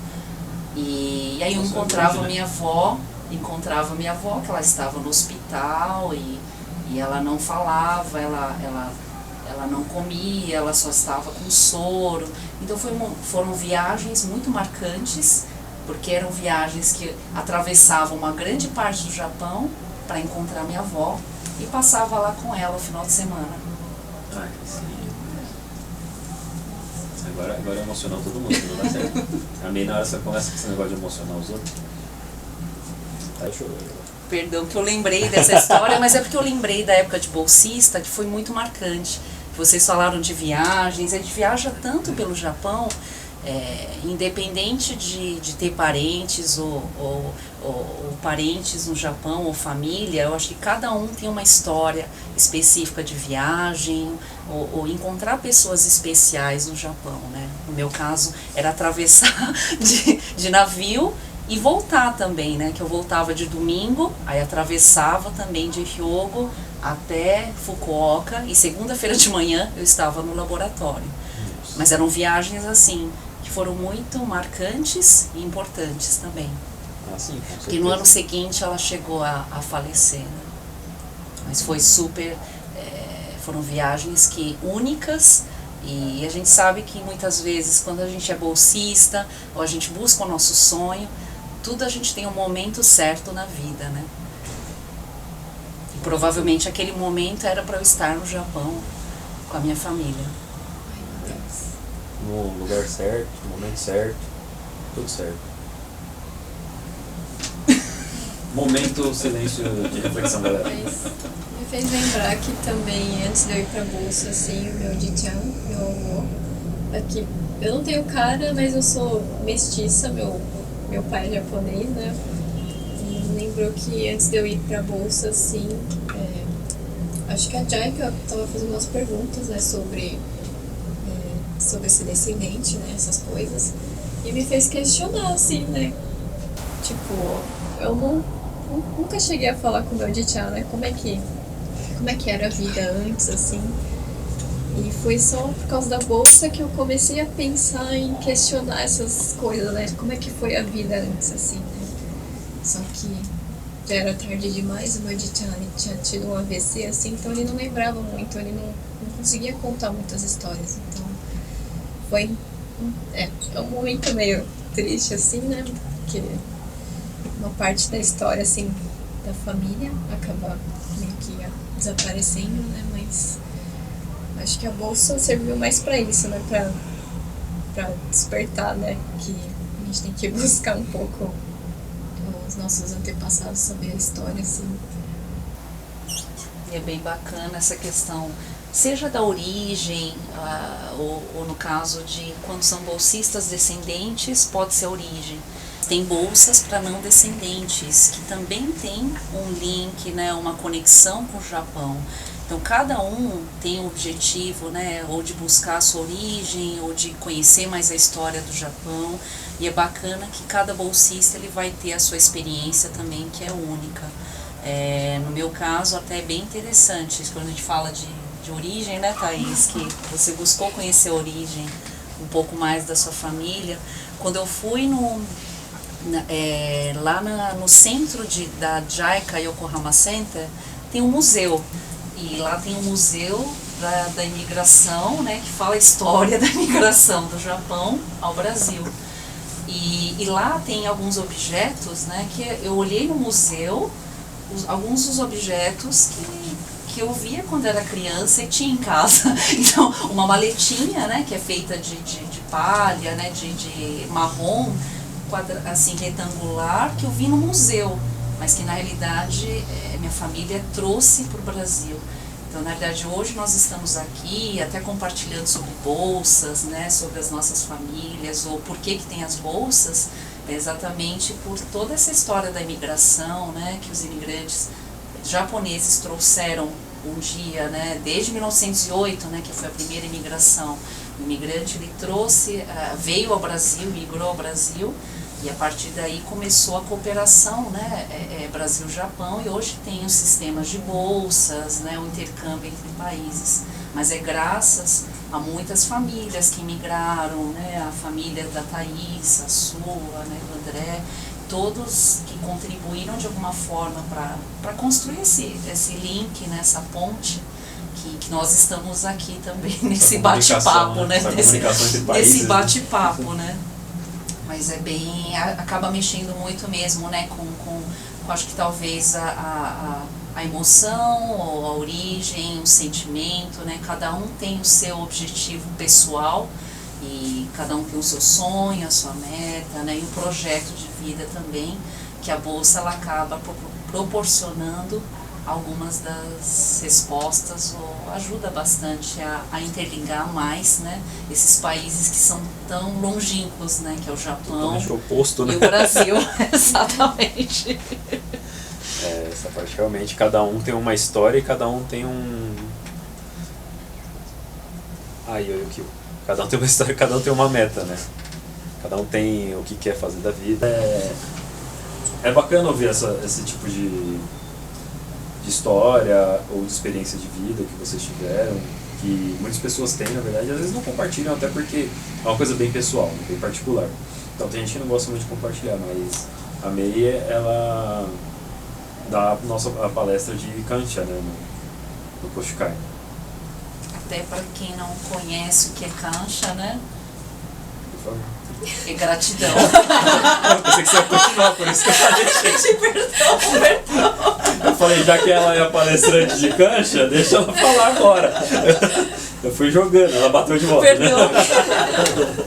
e aí eu encontrava minha avó, que ela estava no hospital e ela não falava, ela não comia, ela só estava com soro. Então foram viagens muito marcantes, porque eram viagens que atravessavam uma grande parte do Japão para encontrar minha avó e passava lá com ela o final de semana. Ai, sim. Agora emocionou todo mundo, não dá certo. A minha na hora você começa com esse negócio de emocionar os outros. Tá chorando. Perdão que eu lembrei dessa história, mas é porque eu lembrei da época de bolsista, que foi muito marcante. Vocês falaram de viagens, a gente viaja tanto pelo Japão, independente de ter parentes ou parentes no Japão ou família, eu acho que cada um tem uma história específica de viagem ou encontrar pessoas especiais no Japão, né? No meu caso era atravessar de navio e voltar também, né? Que eu voltava de domingo, aí atravessava também de Hyogo até Fukuoka, e segunda-feira de manhã eu estava no laboratório. Mas eram viagens assim, que foram muito marcantes e importantes também. Ah, sim, com certeza. Porque no ano seguinte ela chegou a falecer, né? Mas foi Foram viagens únicas, e a gente sabe que muitas vezes quando a gente é bolsista ou a gente busca o nosso sonho, tudo a gente tem um momento certo na vida, né? E provavelmente aquele momento era para eu estar no Japão com a minha família. Ai, meu Deus. No lugar certo, no momento certo, tudo certo. Momento silêncio de reflexão, galera. Mas me fez lembrar que também, antes de eu ir pra bolsa, assim, o meu Jichan, meu avô, aqui, eu não tenho cara, mas eu sou mestiça, meu pai é japonês, né? E me lembrou que antes de eu ir pra bolsa, assim, acho que a Jaika tava fazendo umas perguntas, né, sobre esse descendente, né, essas coisas, e me fez questionar, assim, né? Tipo, eu nunca cheguei a falar com o meu Jichan, né? Como é que era a vida antes, assim. E foi só por causa da bolsa que eu comecei a pensar em questionar essas coisas, né? Como é que foi a vida antes, assim, né? Só que já era tarde demais, o meu Jichan tinha tido um AVC, assim, então ele não lembrava muito, ele não conseguia contar muitas histórias. Então, foi um momento meio triste, assim, né? Porque uma parte da história, assim, da família acaba meio que desaparecendo, né? Mas acho que a bolsa serviu mais pra isso, né? Pra despertar, né? Que a gente tem que buscar um pouco os nossos antepassados, saber a história, assim. E é bem bacana essa questão, seja da origem, ou no caso de quando são bolsistas descendentes, pode ser a origem. Tem bolsas para não descendentes, que também tem um link, né, uma conexão com o Japão. Então, cada um tem o objetivo, né, ou de buscar a sua origem, ou de conhecer mais a história do Japão. E é bacana que cada bolsista ele vai ter a sua experiência também, que é única. No meu caso, até é bem interessante, quando a gente fala de origem, né, Thaís, que você buscou conhecer a origem, um pouco mais da sua família. Quando eu fui lá no centro da JICA Yokohama Center, tem um museu. E lá tem um museu da imigração, né, que fala a história da imigração do Japão ao Brasil. E lá tem alguns objetos, né, que eu olhei no museu, alguns dos objetos que eu via quando era criança e tinha em casa. Então, uma maletinha, né, que é feita de palha, né, de marrom, assim, retangular, que eu vi no museu, mas que na realidade minha família trouxe para o Brasil. Então, na verdade, hoje nós estamos aqui até compartilhando sobre bolsas, né, sobre as nossas famílias, ou por que tem as bolsas, exatamente por toda essa história da imigração, né, que os imigrantes japoneses trouxeram um dia, né, desde 1908, né, que foi a primeira imigração. O imigrante ele trouxe, veio ao Brasil, migrou ao Brasil, e a partir daí começou a cooperação, né, Brasil-Japão, e hoje tem os sistemas de bolsas, né, o intercâmbio entre países. Mas é graças a muitas famílias que migraram, né, a família da Thaís, a sua, né, do André, todos que contribuíram de alguma forma para construir esse link, né, essa ponte, que nós estamos aqui também nesse bate-papo, né, nesse bate-papo, né. Mas é bem, acaba mexendo muito mesmo, né, com acho que talvez a emoção, ou a origem, o sentimento, né, cada um tem o seu objetivo pessoal, e cada um tem o seu sonho, a sua meta, né, e o projeto de vida também, que a bolsa ela acaba proporcionando algumas das respostas, ou ajuda bastante a interligar mais, né, esses países que são tão longínquos, né, que é o Japão oposto, né? E o Brasil. Exatamente. Essa parte realmente, cada um tem uma história e cada um tem um... Cada um tem uma história, cada um tem uma meta, né? Cada um tem o que quer fazer da vida. É bacana ouvir esse tipo de história ou de experiência de vida que vocês tiveram, que muitas pessoas têm, na verdade, e às vezes não compartilham, até porque é uma coisa bem pessoal, bem particular. Então tem gente que não gosta muito de compartilhar, mas a Mei, ela dá a palestra de Kancha, né, no Koshikai. até para quem não conhece o que é cancha, né? Por favor. É gratidão. Eu pensei que você ia continuar, por isso que eu falei. Perdão. Eu falei, já que ela é a palestrante de cancha, deixa ela falar agora. Eu fui jogando, ela bateu de volta. Perdão. Né?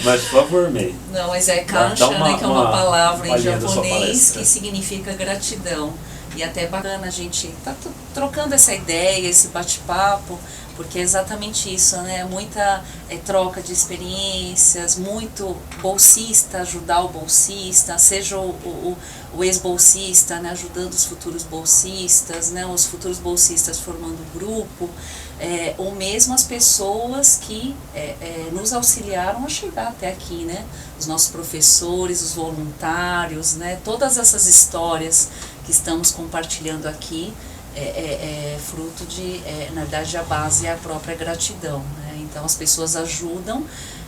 Mas, por favor, May. Não, mas é cancha, Dá uma- né, que é uma palavra em palhinha da sua japonês palestra. que significa gratidão. E até é bacana a gente tá trocando essa ideia, esse bate-papo, porque é exatamente isso, né? Muita troca de experiências, muito bolsista, ajudar o bolsista, seja o ex-bolsista, né? Ajudando os futuros bolsistas, né? Os futuros bolsistas formando grupo, ou mesmo as pessoas que nos auxiliaram a chegar até aqui, né? Os nossos professores, os voluntários, né? Todas essas histórias que estamos compartilhando aqui é fruto de, na verdade, a base é a própria gratidão, né? Então as pessoas ajudam,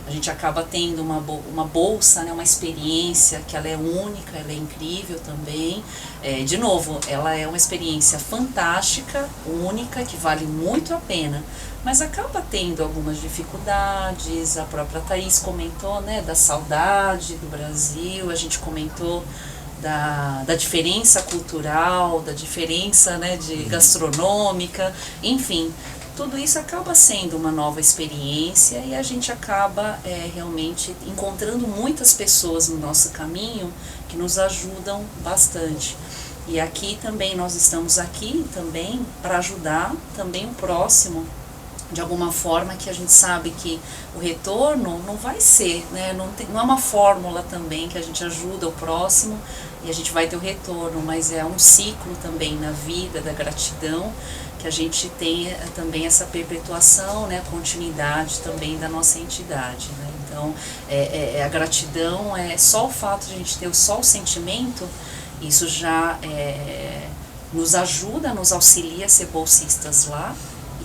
a gente acaba tendo uma bolsa, né? Uma experiência que ela é única, ela é incrível também. De novo, ela é uma experiência fantástica, única, que vale muito a pena, mas acaba tendo algumas dificuldades. A própria Thaís comentou, né? Da saudade do Brasil, a gente comentou da diferença cultural, da diferença, né, gastronômica, enfim, tudo isso acaba sendo uma nova experiência e a gente acaba realmente encontrando muitas pessoas no nosso caminho que nos ajudam bastante. E aqui também, nós estamos aqui também para ajudar também o próximo, de alguma forma, que a gente sabe que o retorno não vai ser, né? Não é uma fórmula também que a gente ajuda o próximo e a gente vai ter o retorno, mas é um ciclo também na vida da gratidão, que a gente tem também essa perpetuação, né? A continuidade também da nossa entidade, né? Então, a gratidão é só o fato de a gente ter só o sentimento, isso já nos ajuda, nos auxilia a ser bolsistas lá,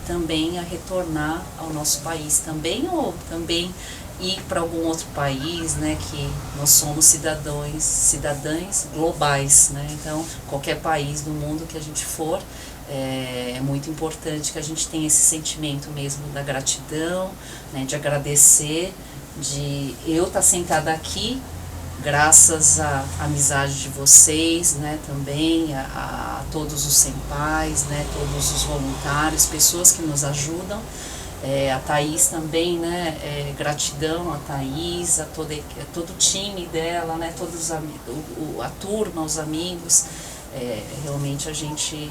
também a retornar ao nosso país também, ou também ir para algum outro país, né, que nós somos cidadãs globais, né? Então qualquer país do mundo que a gente for, é muito importante que a gente tenha esse sentimento mesmo da gratidão, né, de agradecer, de eu estar sentada aqui graças à amizade de vocês, né, também a todos os senpais, né, todos os voluntários, pessoas que nos ajudam, a Thaís também, né, gratidão a Thaís, a todo o time dela, né, todos a turma, os amigos, realmente a gente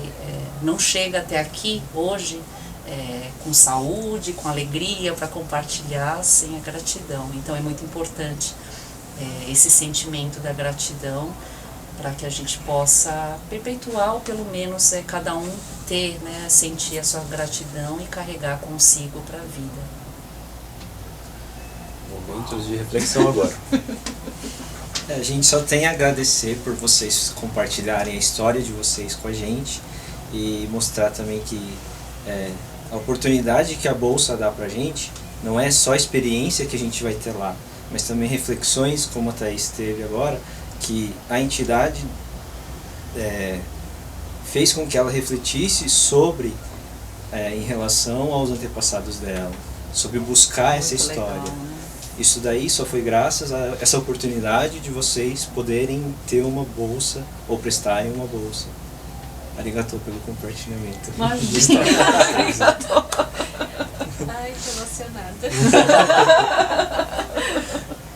não chega até aqui hoje com saúde, com alegria para compartilhar sem a gratidão. Então é muito importante esse sentimento da gratidão para que a gente possa perpetuar, ou pelo menos cada um ter, né, sentir a sua gratidão e carregar consigo para a vida. Momentos de reflexão agora. A gente só tem a agradecer por vocês compartilharem a história de vocês com a gente e mostrar também que a oportunidade que a Bolsa dá pra gente não é só a experiência que a gente vai ter lá, mas também reflexões, como a Thaís teve agora, que a entidade fez com que ela refletisse sobre, em relação aos antepassados dela, sobre buscar essa história. Legal, né? Isso daí só foi graças a essa oportunidade de vocês poderem ter uma bolsa, ou prestarem uma bolsa. Arigatou pelo compartilhamento. Imagina. Ai, que emocionada.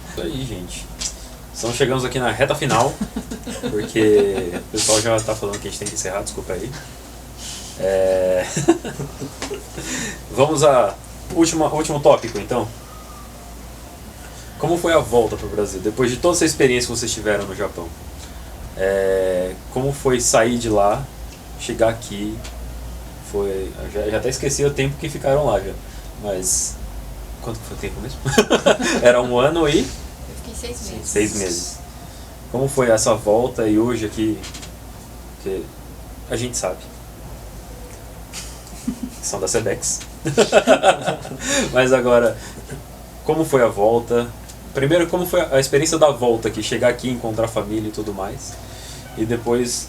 Isso aí, gente. Então chegamos aqui na reta final, porque o pessoal já está falando que a gente tem que encerrar, desculpa aí. Vamos a último tópico, então. Como foi a volta para o Brasil? Depois de toda essa experiência que vocês tiveram no Japão, como foi sair de lá, chegar aqui? Já até esqueci o tempo que ficaram lá já, mas quanto que foi o tempo mesmo? Era 1 ano e... Eu fiquei 6 meses. 6 meses. Como foi essa volta e hoje aqui? Que a gente sabe. São da Sedex. Mas agora, como foi a volta? Primeiro, como foi a experiência da volta aqui? Chegar aqui, encontrar a família e tudo mais. E depois,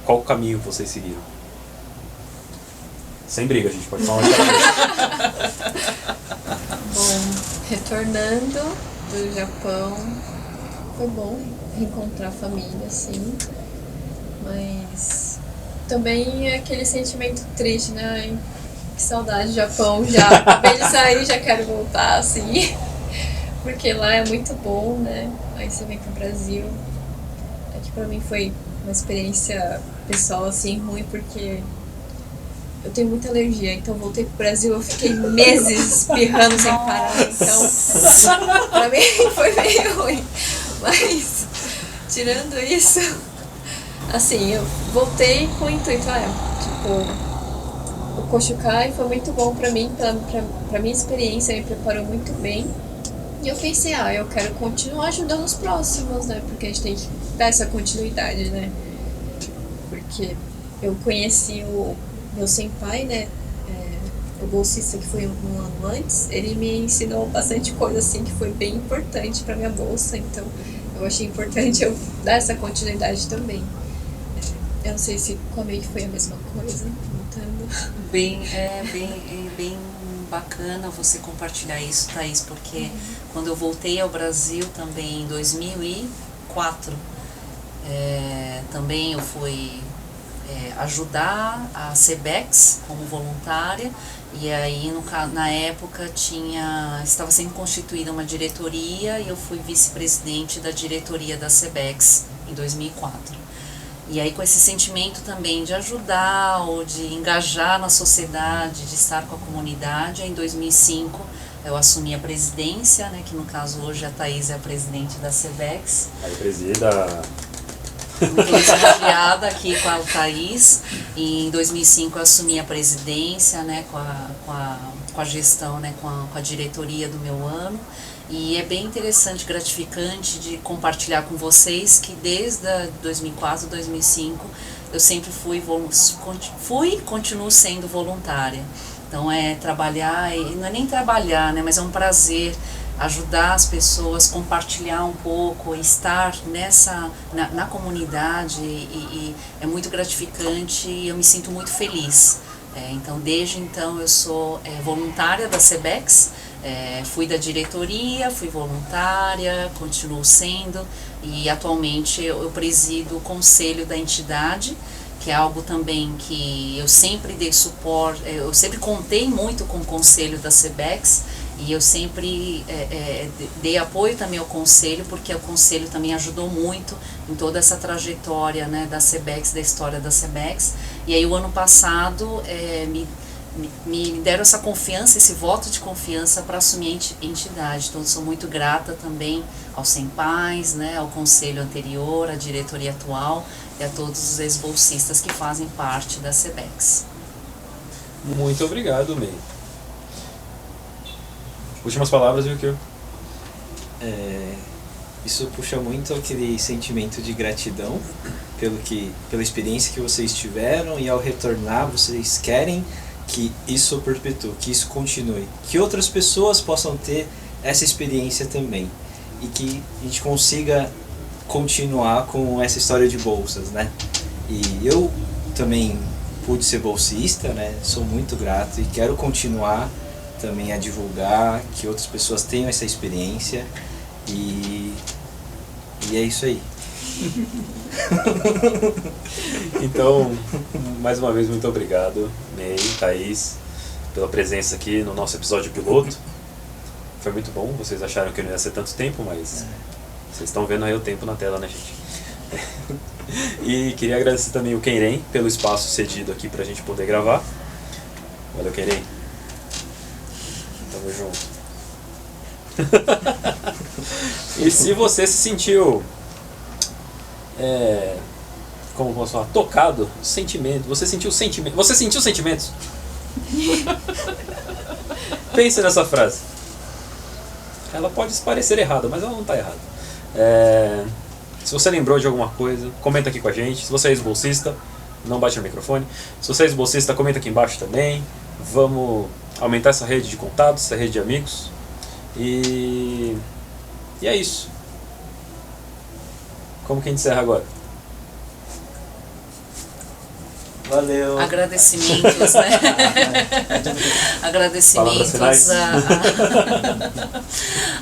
qual o caminho que vocês seguiram? Sem briga, a gente pode falar uma história. Bom, retornando do Japão, foi bom reencontrar a família, sim. Mas também é aquele sentimento triste, né? Ai, que saudade do Japão já. Acabei de sair, já quero voltar, assim. Porque lá é muito bom, né? Aí você vem pro Brasil. É que pra mim foi uma experiência pessoal, assim, ruim, porque eu tenho muita alergia, então voltei pro Brasil, eu fiquei meses espirrando sem parar, então pra mim foi meio ruim. Mas, tirando isso, assim, eu voltei com o intuito, tipo, o Kochukai foi muito bom pra mim, pra minha experiência, me preparou muito bem. E eu pensei, eu quero continuar ajudando os próximos, né? Porque a gente tem que dar essa continuidade, né? Porque eu conheci o meu senpai, né? O bolsista que foi um ano antes, ele me ensinou bastante coisa, assim, que foi bem importante pra minha bolsa. Então, eu achei importante eu dar essa continuidade também. Eu não sei se com a May foi a mesma coisa, voltando. Bem bacana você compartilhar isso, Thaís, porque quando eu voltei ao Brasil também em 2004, também eu fui ajudar a Sebex como voluntária, e aí na época estava sendo constituída uma diretoria e eu fui vice-presidente da diretoria da Sebex em 2004. E aí com esse sentimento também de ajudar ou de engajar na sociedade, de estar com a comunidade, em 2005 eu assumi a presidência, né, que no caso hoje a Thaís é a presidente da Sebex. Aí presida. Muito lisonjeada aqui com a Thaís. E em 2005 eu assumi a presidência, né, com a gestão, né, com a diretoria do meu ano. E é bem interessante, gratificante de compartilhar com vocês que desde 2004, 2005, eu sempre fui e continuo sendo voluntária. Então trabalhar, não é nem trabalhar, né, mas é um prazer ajudar as pessoas, compartilhar um pouco, estar na comunidade e é muito gratificante e eu me sinto muito feliz. Então, desde então eu sou voluntária da Sebex. Fui da diretoria, fui voluntária, continuo sendo e atualmente eu presido o conselho da entidade, que é algo também que eu sempre dei suporte, eu sempre contei muito com o conselho da Sebex e eu sempre dei apoio também ao conselho, porque o conselho também ajudou muito em toda essa trajetória, né, da Sebex, da história da Sebex. E aí o ano passado me deram essa confiança, esse voto de confiança para assumir a entidade. Então, sou muito grata também aos senpais, né, ao conselho anterior, à diretoria atual e a todos os ex-bolsistas que fazem parte da Sebex. Muito obrigado, May. Últimas palavras, Yukio. Isso puxa muito aquele sentimento de gratidão pela experiência que vocês tiveram, e ao retornar vocês querem que isso perpetue, que isso continue, que outras pessoas possam ter essa experiência também e que a gente consiga continuar com essa história de bolsas, né? E eu também pude ser bolsista, né? Sou muito grato e quero continuar também a divulgar, que outras pessoas tenham essa experiência e é isso aí. Então, mais uma vez, muito obrigado, May, Thaís, pela presença aqui no nosso episódio piloto. Foi muito bom, vocês acharam que não ia ser tanto tempo, mas vocês estão vendo aí o tempo na tela, né, gente? E queria agradecer também o Keiren pelo espaço cedido aqui pra gente poder gravar. Valeu, Keiren. Tamo junto. E se você se sentiu como posso falar, tocado, sentimento, você sentiu sentimentos? Pense nessa frase. Ela pode parecer errada, mas ela não está errada. Se você lembrou de alguma coisa, comenta aqui com a gente. Se você é ex-bolsista, não bate no microfone. Se você é ex-bolsista, comenta aqui embaixo também. Vamos aumentar essa rede de contatos, essa rede de amigos. E é isso. Como que a gente encerra agora? Valeu. Agradecimentos, né? Agradecimentos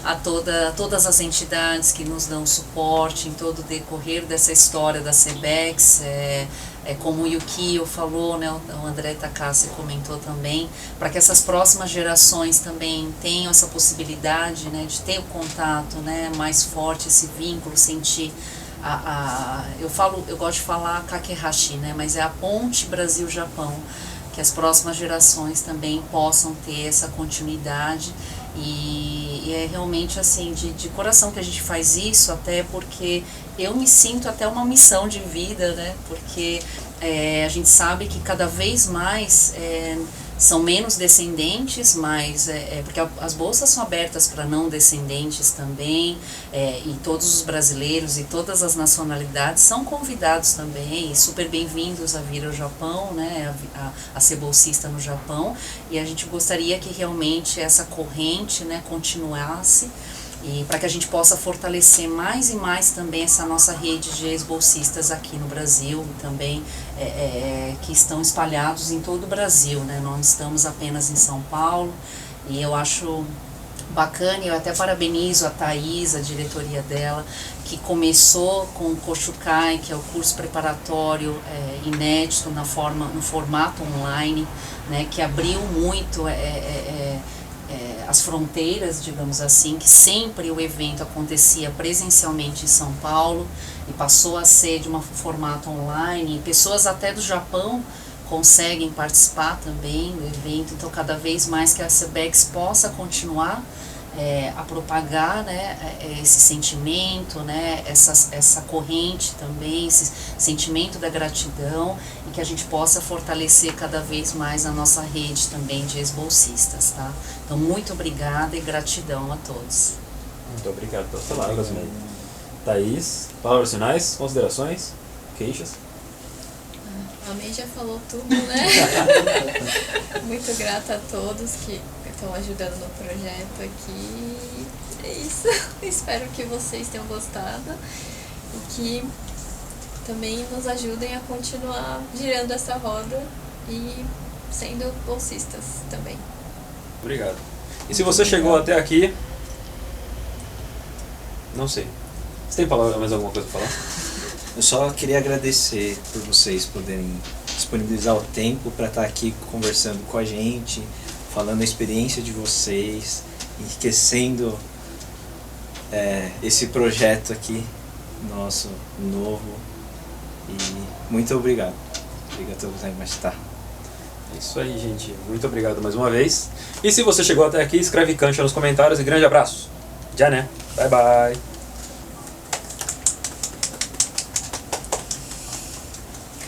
a todas as entidades que nos dão suporte em todo o decorrer dessa história da SEBEX. Como o Yukio falou, né, o André Takase comentou também, para que essas próximas gerações também tenham essa possibilidade, né, de ter o contato, né, mais forte, esse vínculo, sentir eu gosto de falar Kakehashi, né, mas é a ponte Brasil-Japão, que as próximas gerações também possam ter essa continuidade. E é realmente assim, de coração que a gente faz isso, até porque eu me sinto até uma missão de vida, né? Porque a gente sabe que cada vez mais são menos descendentes, mas porque as bolsas são abertas para não descendentes também, e todos os brasileiros e todas as nacionalidades são convidados também, e super bem-vindos a vir ao Japão, né, a ser bolsista no Japão, e a gente gostaria que realmente essa corrente, né, continuasse, e para que a gente possa fortalecer mais e mais também essa nossa rede de ex-bolsistas aqui no Brasil, também que estão espalhados em todo o Brasil, né? Não estamos apenas em São Paulo, e eu acho bacana, eu até parabenizo a Thaís, a diretoria dela, que começou com o Koshukai, que é o curso preparatório inédito no formato online, né? Que abriu muito as fronteiras, digamos assim, que sempre o evento acontecia presencialmente em São Paulo e passou a ser de um formato online, e pessoas até do Japão conseguem participar também do evento, então cada vez mais que a SEBEX possa continuar a propagar, né, esse sentimento, né, essa corrente também, esse sentimento da gratidão, e que a gente possa fortalecer cada vez mais a nossa rede também de ex-bolsistas, tá? Então, muito obrigada e gratidão a todos. Muito obrigado pelas palavras, né? Thaís, palavras finais, considerações, queixas? A May já falou tudo, né? Muito grata a todos que estão ajudando no projeto aqui. É isso. Espero que vocês tenham gostado e que também nos ajudem a continuar girando essa roda e sendo bolsistas também. Obrigado. E se você chegou até aqui, não sei. Você tem mais alguma coisa para falar? Eu só queria agradecer por vocês poderem disponibilizar o tempo para estar aqui conversando com a gente, falando a experiência de vocês, enriquecendo esse projeto aqui, nosso, novo. E muito obrigado. Obrigado por estar. É isso aí, gente. Muito obrigado mais uma vez. E se você chegou até aqui, escreve cancha nos comentários e grande abraço. Já né? Bye, bye.